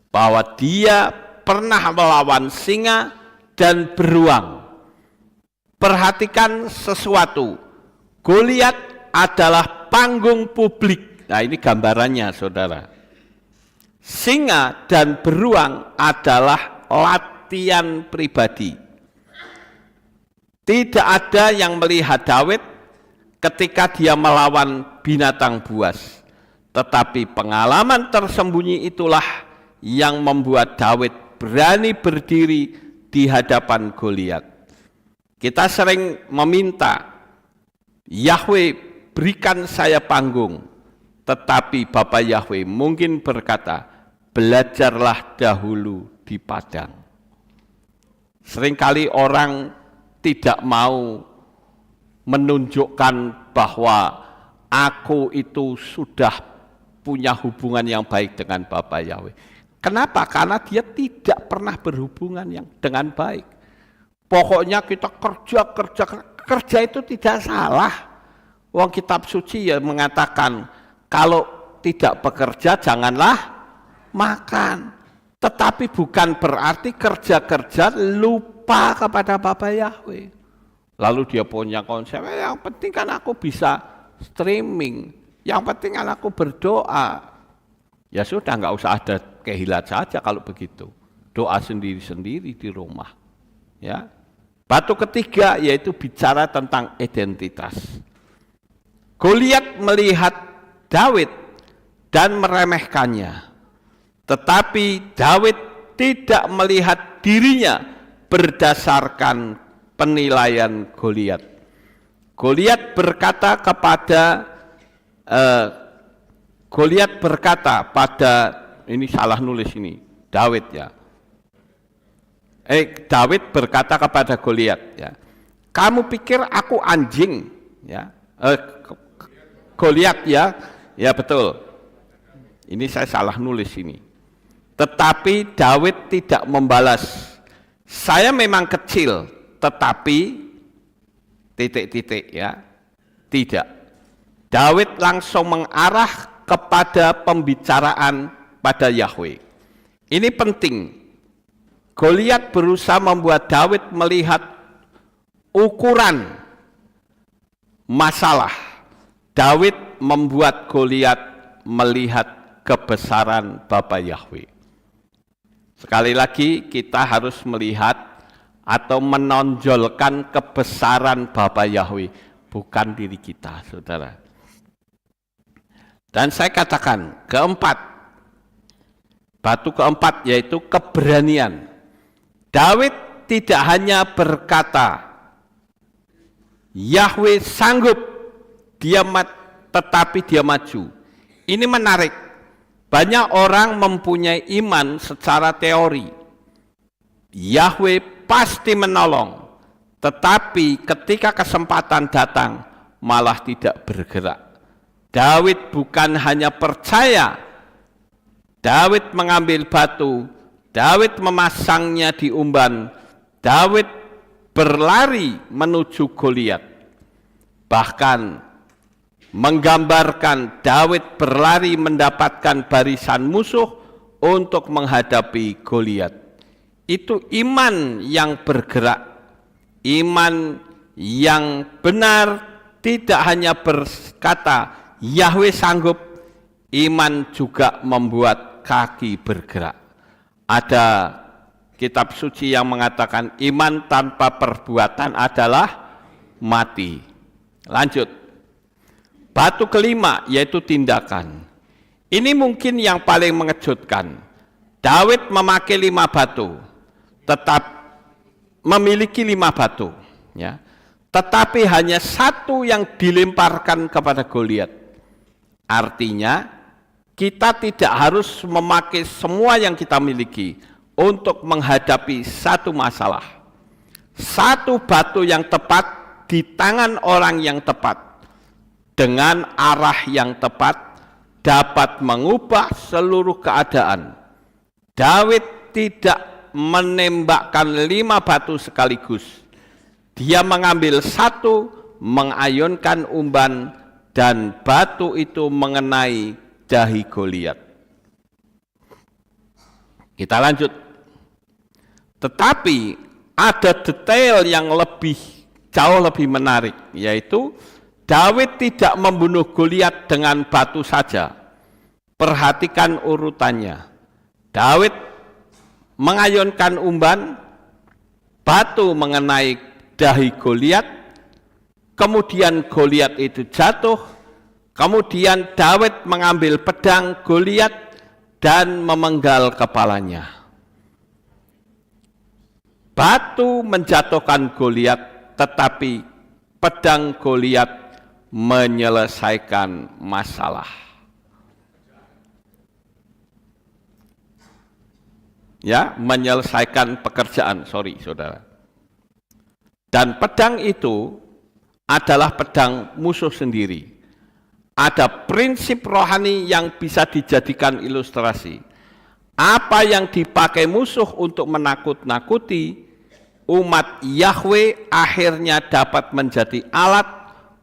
bahwa dia pernah melawan singa dan beruang. Perhatikan sesuatu. Goliat adalah panggung publik. Nah, ini gambarannya, saudara. Singa dan beruang adalah latihan pribadi. Tidak ada yang melihat Daud ketika dia melawan binatang buas. Tetapi pengalaman tersembunyi itulah yang membuat Daud berani berdiri di hadapan Goliat. Kita sering meminta, Yahweh berikan saya panggung. Tetapi Bapa Yahweh mungkin berkata, belajarlah dahulu di padang. Seringkali orang tidak mau menunjukkan bahwa aku itu sudah punya hubungan yang baik dengan Bapa Yahweh. Kenapa? Karena dia tidak pernah berhubungan yang dengan baik. Pokoknya kita kerja itu tidak salah. Wong kitab suci ya mengatakan kalau tidak bekerja janganlah makan. Tetapi bukan berarti kerja lupa lupa kepada Bapa Yahweh. Lalu dia punya konsep, yang penting kan aku bisa streaming, yang penting kan aku berdoa. Ya sudah, nggak usah ada kehilat saja kalau begitu. Doa sendiri-sendiri di rumah. Ya. Batu ketiga yaitu bicara tentang identitas. Goliat melihat Daud dan meremehkannya. Tetapi Daud tidak melihat dirinya berdasarkan penilaian Goliat. Goliat berkata pada ini salah nulis ini, Daud ya. Daud berkata kepada Goliat ya. Kamu pikir aku anjing ya? Goliat ya. Ya betul. Ini saya salah nulis ini. Tetapi Daud tidak membalas. Saya memang kecil, tetapi titik-titik ya. Tidak. Daud langsung mengarah kepada pembicaraan pada Yahweh. Ini penting. Goliat berusaha membuat Daud melihat ukuran masalah. Daud membuat Goliat melihat kebesaran Bapa Yahweh. Sekali lagi kita harus melihat atau menonjolkan kebesaran Bapa Yahweh, bukan diri kita, saudara. Dan saya katakan keempat, batu keempat yaitu keberanian. Daud tidak hanya berkata, Yahweh sanggup, tetapi dia maju. Ini menarik. Banyak orang mempunyai iman secara teori. Yahweh pasti menolong, tetapi ketika kesempatan datang, malah tidak bergerak. Daud bukan hanya percaya, Daud mengambil batu, Daud memasangnya di umban, Daud berlari menuju Goliat. Bahkan menggambarkan Daud berlari mendapatkan barisan musuh untuk menghadapi Goliat. Itu iman yang bergerak, iman yang benar, tidak hanya berkata Yahweh sanggup, iman juga membuat kaki bergerak. Ada kitab suci yang mengatakan iman tanpa perbuatan adalah mati. Lanjut. Batu kelima yaitu tindakan. Ini mungkin yang paling mengejutkan. Daud memakai 5 batu, tetap memiliki 5 batu, ya. Tetapi hanya 1 yang dilemparkan kepada Goliat. Artinya kita tidak harus memakai semua yang kita miliki untuk menghadapi satu masalah. 1 batu yang tepat di tangan orang yang tepat dengan arah yang tepat dapat mengubah seluruh keadaan. Daud tidak menembakkan 5 batu sekaligus. Dia mengambil 1, mengayunkan umban, dan batu itu mengenai dahi Goliat. Kita lanjut. Tetapi ada detail yang jauh lebih menarik, yaitu Daud tidak membunuh Goliat dengan batu saja. Perhatikan urutannya. Daud mengayunkan umban, batu mengenai dahi Goliat, kemudian Goliat itu jatuh, kemudian Daud mengambil pedang Goliat dan memenggal kepalanya. Batu menjatuhkan Goliat, tetapi pedang Goliat menyelesaikan masalah. Ya, menyelesaikan pekerjaan, saudara. Dan pedang itu adalah pedang musuh sendiri. Ada prinsip rohani yang bisa dijadikan ilustrasi. Apa yang dipakai musuh untuk menakut-nakuti, umat Yahweh akhirnya dapat menjadi alat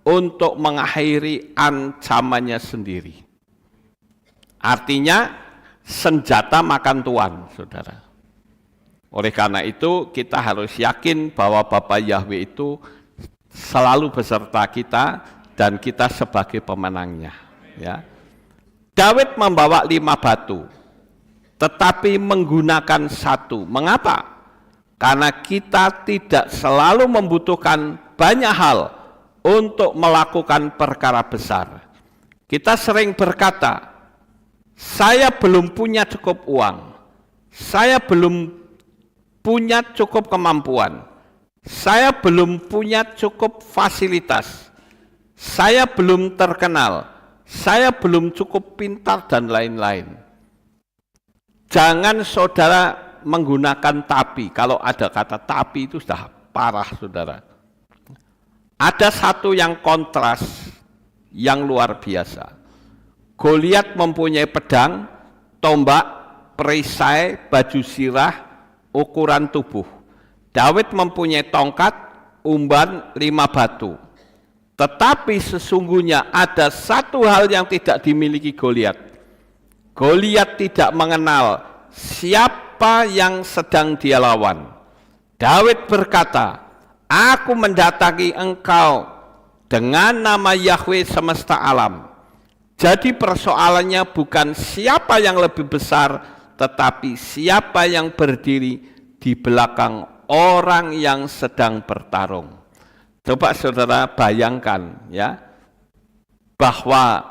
untuk mengakhiri ancamannya sendiri. Artinya senjata makan tuan, saudara. Oleh karena itu kita harus yakin bahwa Bapa Yahweh itu selalu beserta kita dan kita sebagai pemenangnya. Ya. Daud membawa 5 batu, tetapi menggunakan 1. Mengapa? Karena kita tidak selalu membutuhkan banyak hal untuk melakukan perkara besar. Kita sering berkata, saya belum punya cukup uang, saya belum punya cukup kemampuan, saya belum punya cukup fasilitas, saya belum terkenal, saya belum cukup pintar, dan lain-lain. Jangan saudara menggunakan tapi. Kalau ada kata tapi itu sudah parah, saudara. Ada satu yang kontras, yang luar biasa. Goliat mempunyai pedang, tombak, perisai, baju sirah, ukuran tubuh. Daud mempunyai tongkat, umban, 5 batu. Tetapi sesungguhnya ada satu hal yang tidak dimiliki Goliat. Goliat tidak mengenal siapa yang sedang dia lawan. Daud berkata, aku mendatangi engkau dengan nama Yahweh semesta alam. Jadi persoalannya bukan siapa yang lebih besar, tetapi siapa yang berdiri di belakang orang yang sedang bertarung. Coba saudara bayangkan ya, bahwa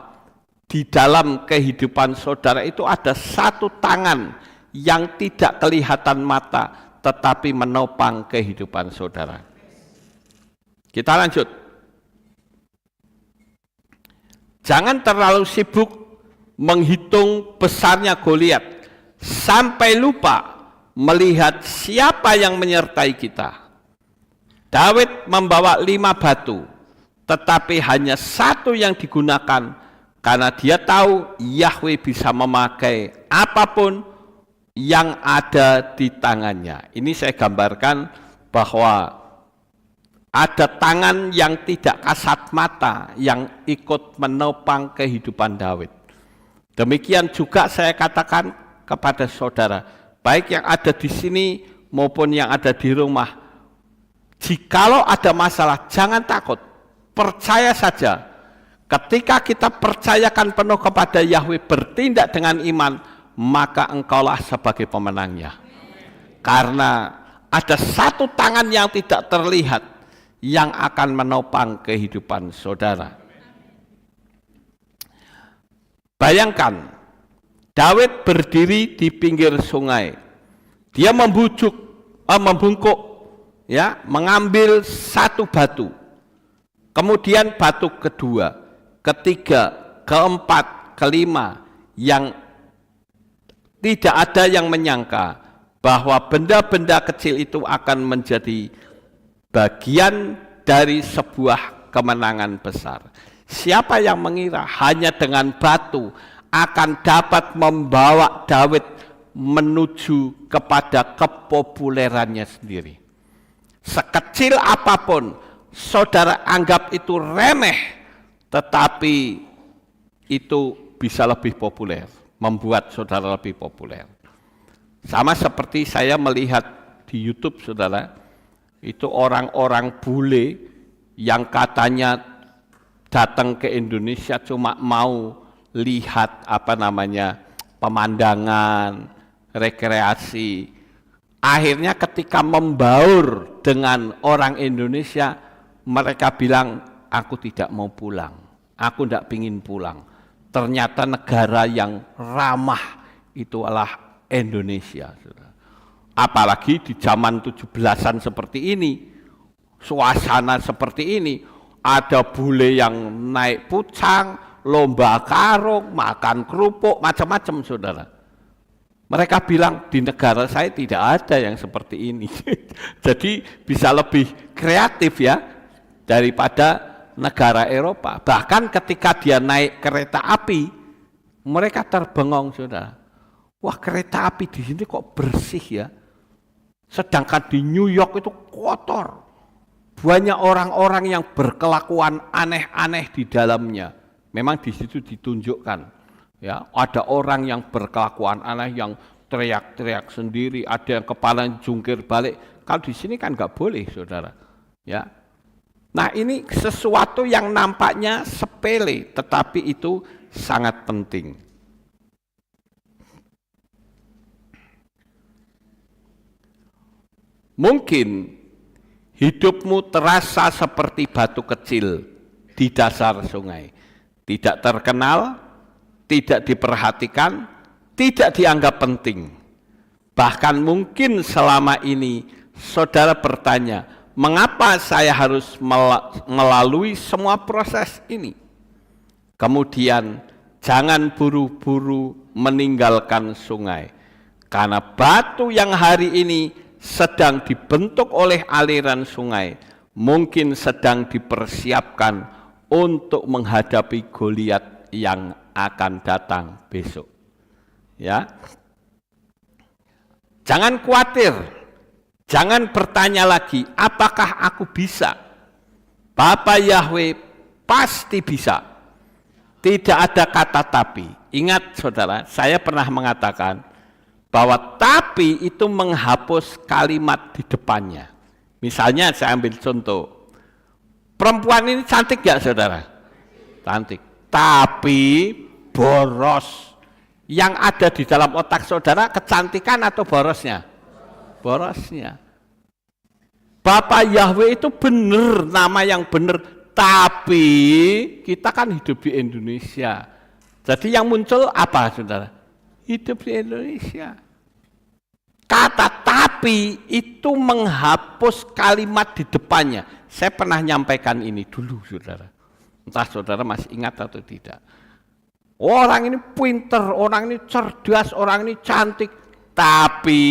di dalam kehidupan saudara itu ada satu tangan yang tidak kelihatan mata, tetapi menopang kehidupan saudara. Kita lanjut. Jangan terlalu sibuk menghitung besarnya Goliat, sampai lupa melihat siapa yang menyertai kita. Daud membawa 5 batu, tetapi hanya 1 yang digunakan, karena dia tahu Yahweh bisa memakai apapun yang ada di tangannya. Ini saya gambarkan bahwa ada tangan yang tidak kasat mata yang ikut menopang kehidupan Daud. Demikian juga saya katakan kepada saudara, baik yang ada di sini maupun yang ada di rumah, jikalau ada masalah jangan takut, percaya saja. Ketika kita percayakan penuh kepada Yahweh, bertindak dengan iman, maka engkaulah sebagai pemenangnya. Karena ada satu tangan yang tidak terlihat yang akan menopang kehidupan saudara. Bayangkan, Daud berdiri di pinggir sungai. Dia membungkuk, ya, mengambil 1 batu. Kemudian batu kedua, ketiga, keempat, kelima, yang tidak ada yang menyangka bahwa benda-benda kecil itu akan menjadi bagian dari sebuah kemenangan besar. Siapa yang mengira hanya dengan batu akan dapat membawa Daud menuju kepada kepopulerannya sendiri. Sekecil apapun, saudara anggap itu remeh, tetapi itu bisa lebih populer, membuat saudara lebih populer. Sama seperti saya melihat di YouTube, saudara, itu orang-orang bule yang katanya datang ke Indonesia cuma mau lihat pemandangan, rekreasi. Akhirnya ketika membaur dengan orang Indonesia, mereka bilang, aku tidak mau pulang, aku tidak ingin pulang. Ternyata negara yang ramah itu adalah Indonesia. Apalagi di zaman 17-an seperti ini, suasana seperti ini, ada bule yang naik pucang, lomba karung, makan kerupuk, macam-macam, saudara. Mereka bilang, di negara saya tidak ada yang seperti ini. Jadi bisa lebih kreatif ya, daripada negara Eropa. Bahkan ketika dia naik kereta api, mereka terbengong, saudara. Wah, kereta api di sini kok bersih ya. Sedangkan di New York itu kotor. Banyak orang-orang yang berkelakuan aneh-aneh di dalamnya. Memang di situ ditunjukkan, ya, ada orang yang berkelakuan aneh, yang teriak-teriak sendiri, ada yang kepala jungkir balik. Kalau di sini kan nggak boleh, saudara. Ya. Nah, ini sesuatu yang nampaknya sepele, tetapi itu sangat penting. Mungkin hidupmu terasa seperti batu kecil di dasar sungai. Tidak terkenal, tidak diperhatikan, tidak dianggap penting. Bahkan mungkin selama ini saudara bertanya, mengapa saya harus melalui semua proses ini? Kemudian jangan buru-buru meninggalkan sungai. Karena batu yang hari ini sedang dibentuk oleh aliran sungai, mungkin sedang dipersiapkan untuk menghadapi Goliat yang akan datang besok. Ya, jangan khawatir, jangan bertanya lagi, apakah aku bisa? Bapa Yahweh pasti bisa. Tidak ada kata tapi. Ingat saudara, saya pernah mengatakan bahwa tapi itu menghapus kalimat di depannya. Misalnya saya ambil contoh, perempuan ini cantik gak saudara? Cantik, tapi boros. Yang ada di dalam otak saudara kecantikan atau borosnya? Borosnya. Bapak Yahweh itu benar, nama yang benar, tapi kita kan hidup di Indonesia. Jadi yang muncul apa saudara? Hidup di Indonesia. Kata tapi itu menghapus kalimat di depannya. Saya pernah nyampaikan ini dulu saudara. Entah saudara masih ingat atau tidak. Orang ini pinter, orang ini cerdas, orang ini cantik. Tapi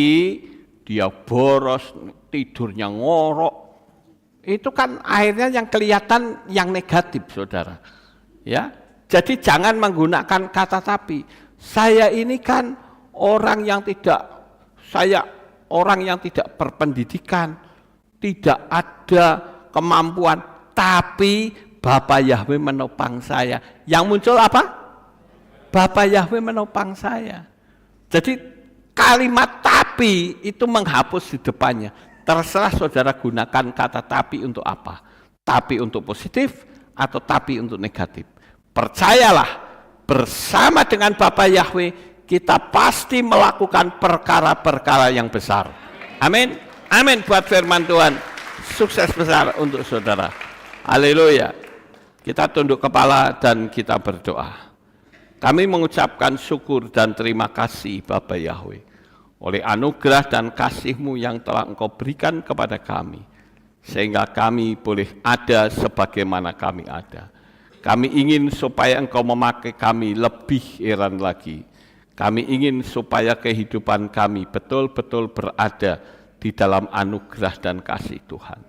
dia boros, tidurnya ngorok. Itu kan akhirnya yang kelihatan yang negatif saudara. Ya, jadi jangan menggunakan kata tapi. Saya ini kan orang yang tidak berpendidikan, tidak ada kemampuan, tapi Bapak Yahweh menopang saya. Yang muncul apa? Bapak Yahweh menopang saya. Jadi kalimat tapi itu menghapus di depannya. Terserah saudara gunakan kata tapi untuk apa. Tapi untuk positif atau tapi untuk negatif. Percayalah, bersama dengan Bapak Yahweh kita pasti melakukan perkara-perkara yang besar. Amin. Amin buat firman Tuhan. Sukses besar untuk saudara. Haleluya. Kita tunduk kepala dan kita berdoa. Kami mengucapkan syukur dan terima kasih Bapak Yahweh oleh anugerah dan kasih-Mu yang telah Engkau berikan kepada kami, sehingga kami boleh ada sebagaimana kami ada. Kami ingin supaya Engkau memakai kami lebih heran lagi. Kami ingin supaya kehidupan kami betul-betul berada di dalam anugerah dan kasih Tuhan.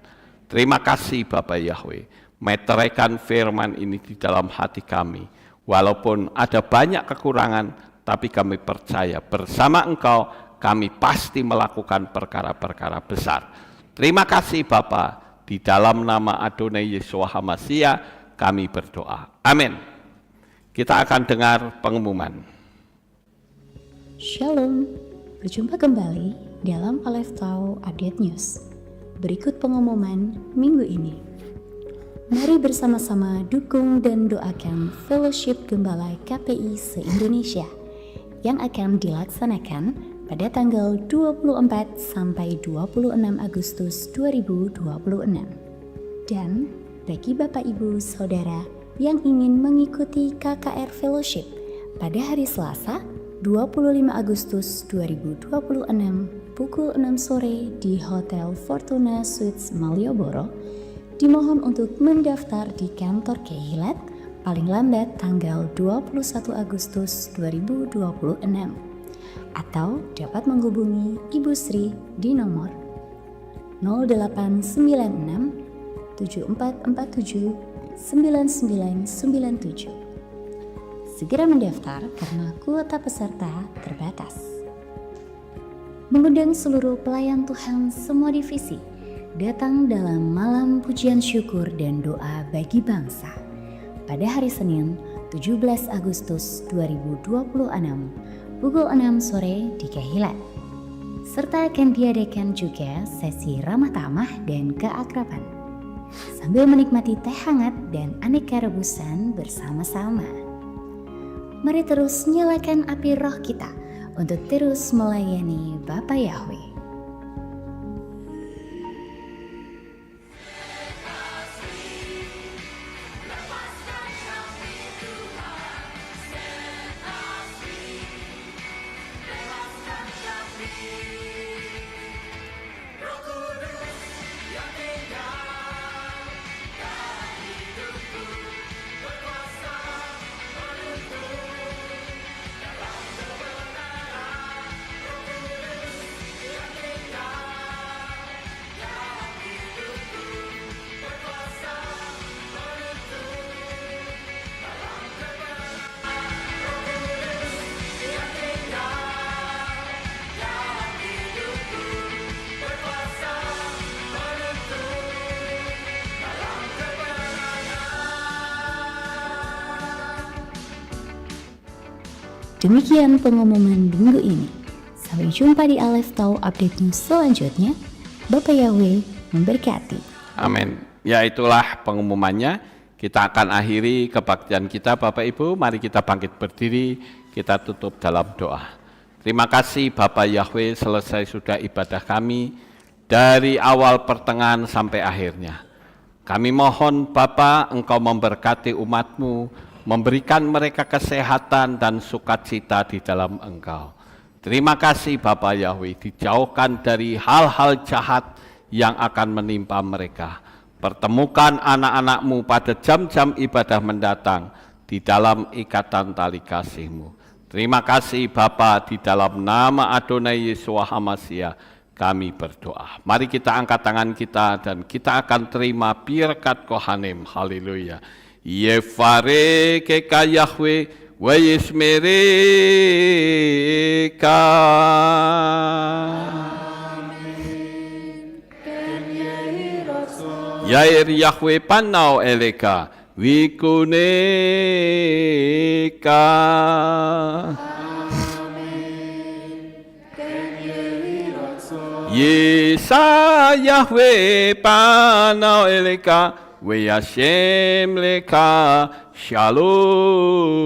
Terima kasih Bapak Yahweh, meteraikan firman ini di dalam hati kami. Walaupun ada banyak kekurangan, tapi kami percaya bersama Engkau kami pasti melakukan perkara-perkara besar. Terima kasih Bapa, di dalam nama Adonai Yeshua HaMashiach kami berdoa. Amin. Kita akan dengar pengumuman. Shalom, berjumpa kembali dalam Aleph Tau Update News. Berikut pengumuman minggu ini. Mari bersama-sama dukung dan doakan Fellowship Gembala KPI se-Indonesia yang akan dilaksanakan pada tanggal 24 sampai 26 Agustus 2026. Dan bagi Bapak Ibu Saudara yang ingin mengikuti KKR Fellowship pada hari Selasa 25 Agustus 2026 pukul 6 sore di Hotel Fortuna Suites Malioboro, dimohon untuk mendaftar di kantor Kehilat paling lambat tanggal 21 Agustus 2026 atau dapat menghubungi Ibu Sri di nomor 0896 7447 9997. Segera mendaftar karena kuota peserta terbatas. Mengundang seluruh pelayan Tuhan semua divisi datang dalam malam pujian syukur dan doa bagi bangsa pada hari Senin 17 Agustus 2026 pukul 6 sore di Kehilat. Serta akan diadakan juga sesi ramah tamah dan keakraban, sambil menikmati teh hangat dan aneka rebusan bersama-sama. Mari terus nyalakan api roh kita untuk terus melayani Bapa Yahweh. Demikian pengumuman minggu ini. Sampai jumpa di Aleph Tau Update News selanjutnya. Bapak Yahweh memberkati. Amin. Ya, itulah pengumumannya. Kita akan akhiri kebaktian kita Bapak Ibu. Mari kita bangkit berdiri, kita tutup dalam doa. Terima kasih Bapak Yahweh, selesai sudah ibadah kami dari awal pertengahan sampai akhirnya. Kami mohon Bapa, Engkau memberkati umat-Mu, memberikan mereka kesehatan dan sukacita di dalam Engkau. Terima kasih Bapa Yahweh, dijauhkan dari hal-hal jahat yang akan menimpa mereka. Pertemukan anak-anak-Mu pada jam-jam ibadah mendatang di dalam ikatan tali kasih-Mu. Terima kasih Bapa, di dalam nama Adonai Yeshua HaMashiach kami berdoa. Mari kita angkat tangan kita dan kita akan terima birkat Kohanim. Haleluya. Yefare keka Yahweh wa yismereka. Yair Yahweh panau eleka wikuneka. Yesa Yahweh panau eleka we Hashem leka shalom.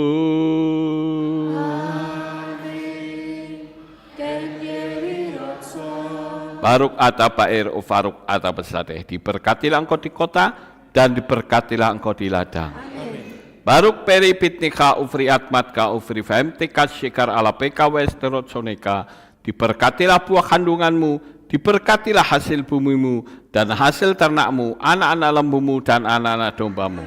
Baruk ata Baer ufaruk ata besateh, diberkatilah engkau di kota dan diberkatilah engkau di ladang. Baruk peri pitnika ufri atmatka ufri femtika shikar ala peka westerot soneka, diberkatilah buah kandunganmu, diberkatilah hasil bumimu dan hasil ternakmu, anak-anak lembumu dan anak-anak dombamu.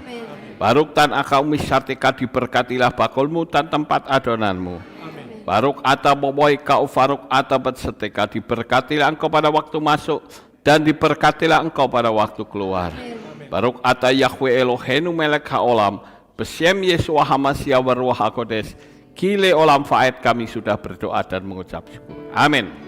Baruk tan akau misartika, diberkatilah bakulmu dan tempat adonanmu. Baruk ata boboi kau faruk ata betseteka, diberkatilah engkau pada waktu masuk dan diberkatilah engkau pada waktu keluar. Baruk ata Yahweh Elohenu melek haolam, besem Yeshua HaMashiach waruah hakodes, kile olam faed. Kami sudah berdoa dan mengucap syukur. Amin.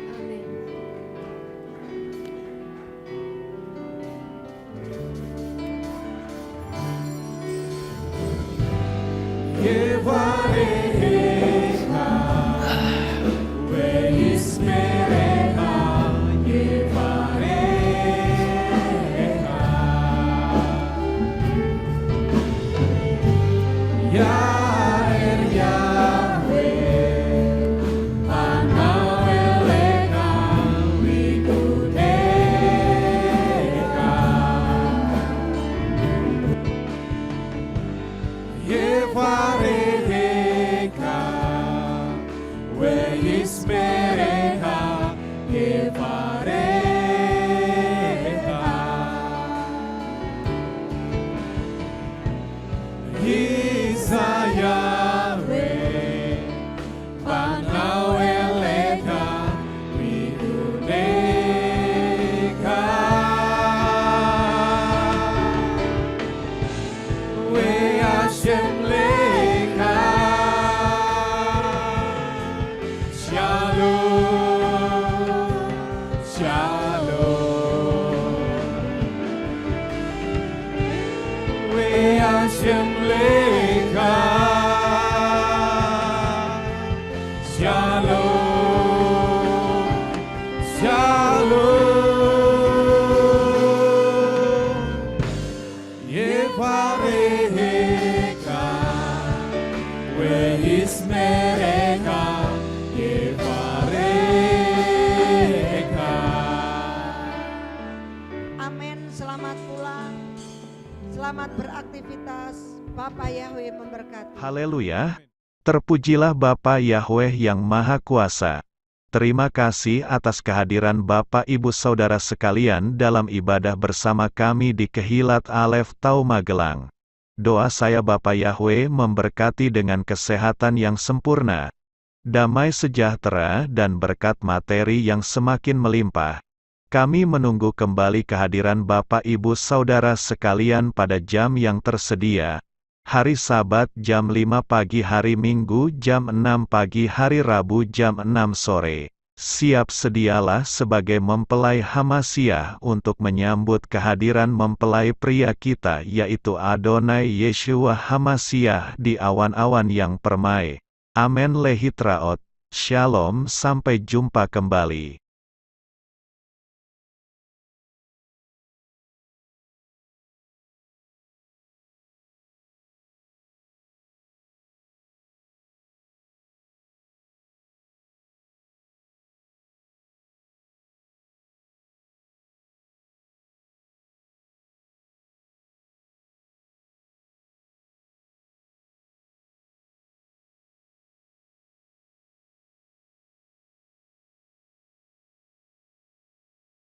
Selamat beraktivitas. Bapak Yahweh memberkati. Haleluya. Terpujilah Bapa Yahweh yang Maha Kuasa. Terima kasih atas kehadiran Bapak Ibu Saudara sekalian dalam ibadah bersama kami di Kehilat Alef Tau Magelang. Doa saya Bapa Yahweh memberkati dengan kesehatan yang sempurna, damai sejahtera dan berkat materi yang semakin melimpah. Kami menunggu kembali kehadiran Bapak Ibu Saudara sekalian pada jam yang tersedia. Hari Sabat jam 5 pagi, hari Minggu jam 6 pagi, hari Rabu jam 6 sore. Siap sedialah sebagai mempelai Hamasiah untuk menyambut kehadiran mempelai pria kita yaitu Adonai Yeshua Hamasiah di awan-awan yang permai. Amen lehitraot. Shalom, sampai jumpa kembali.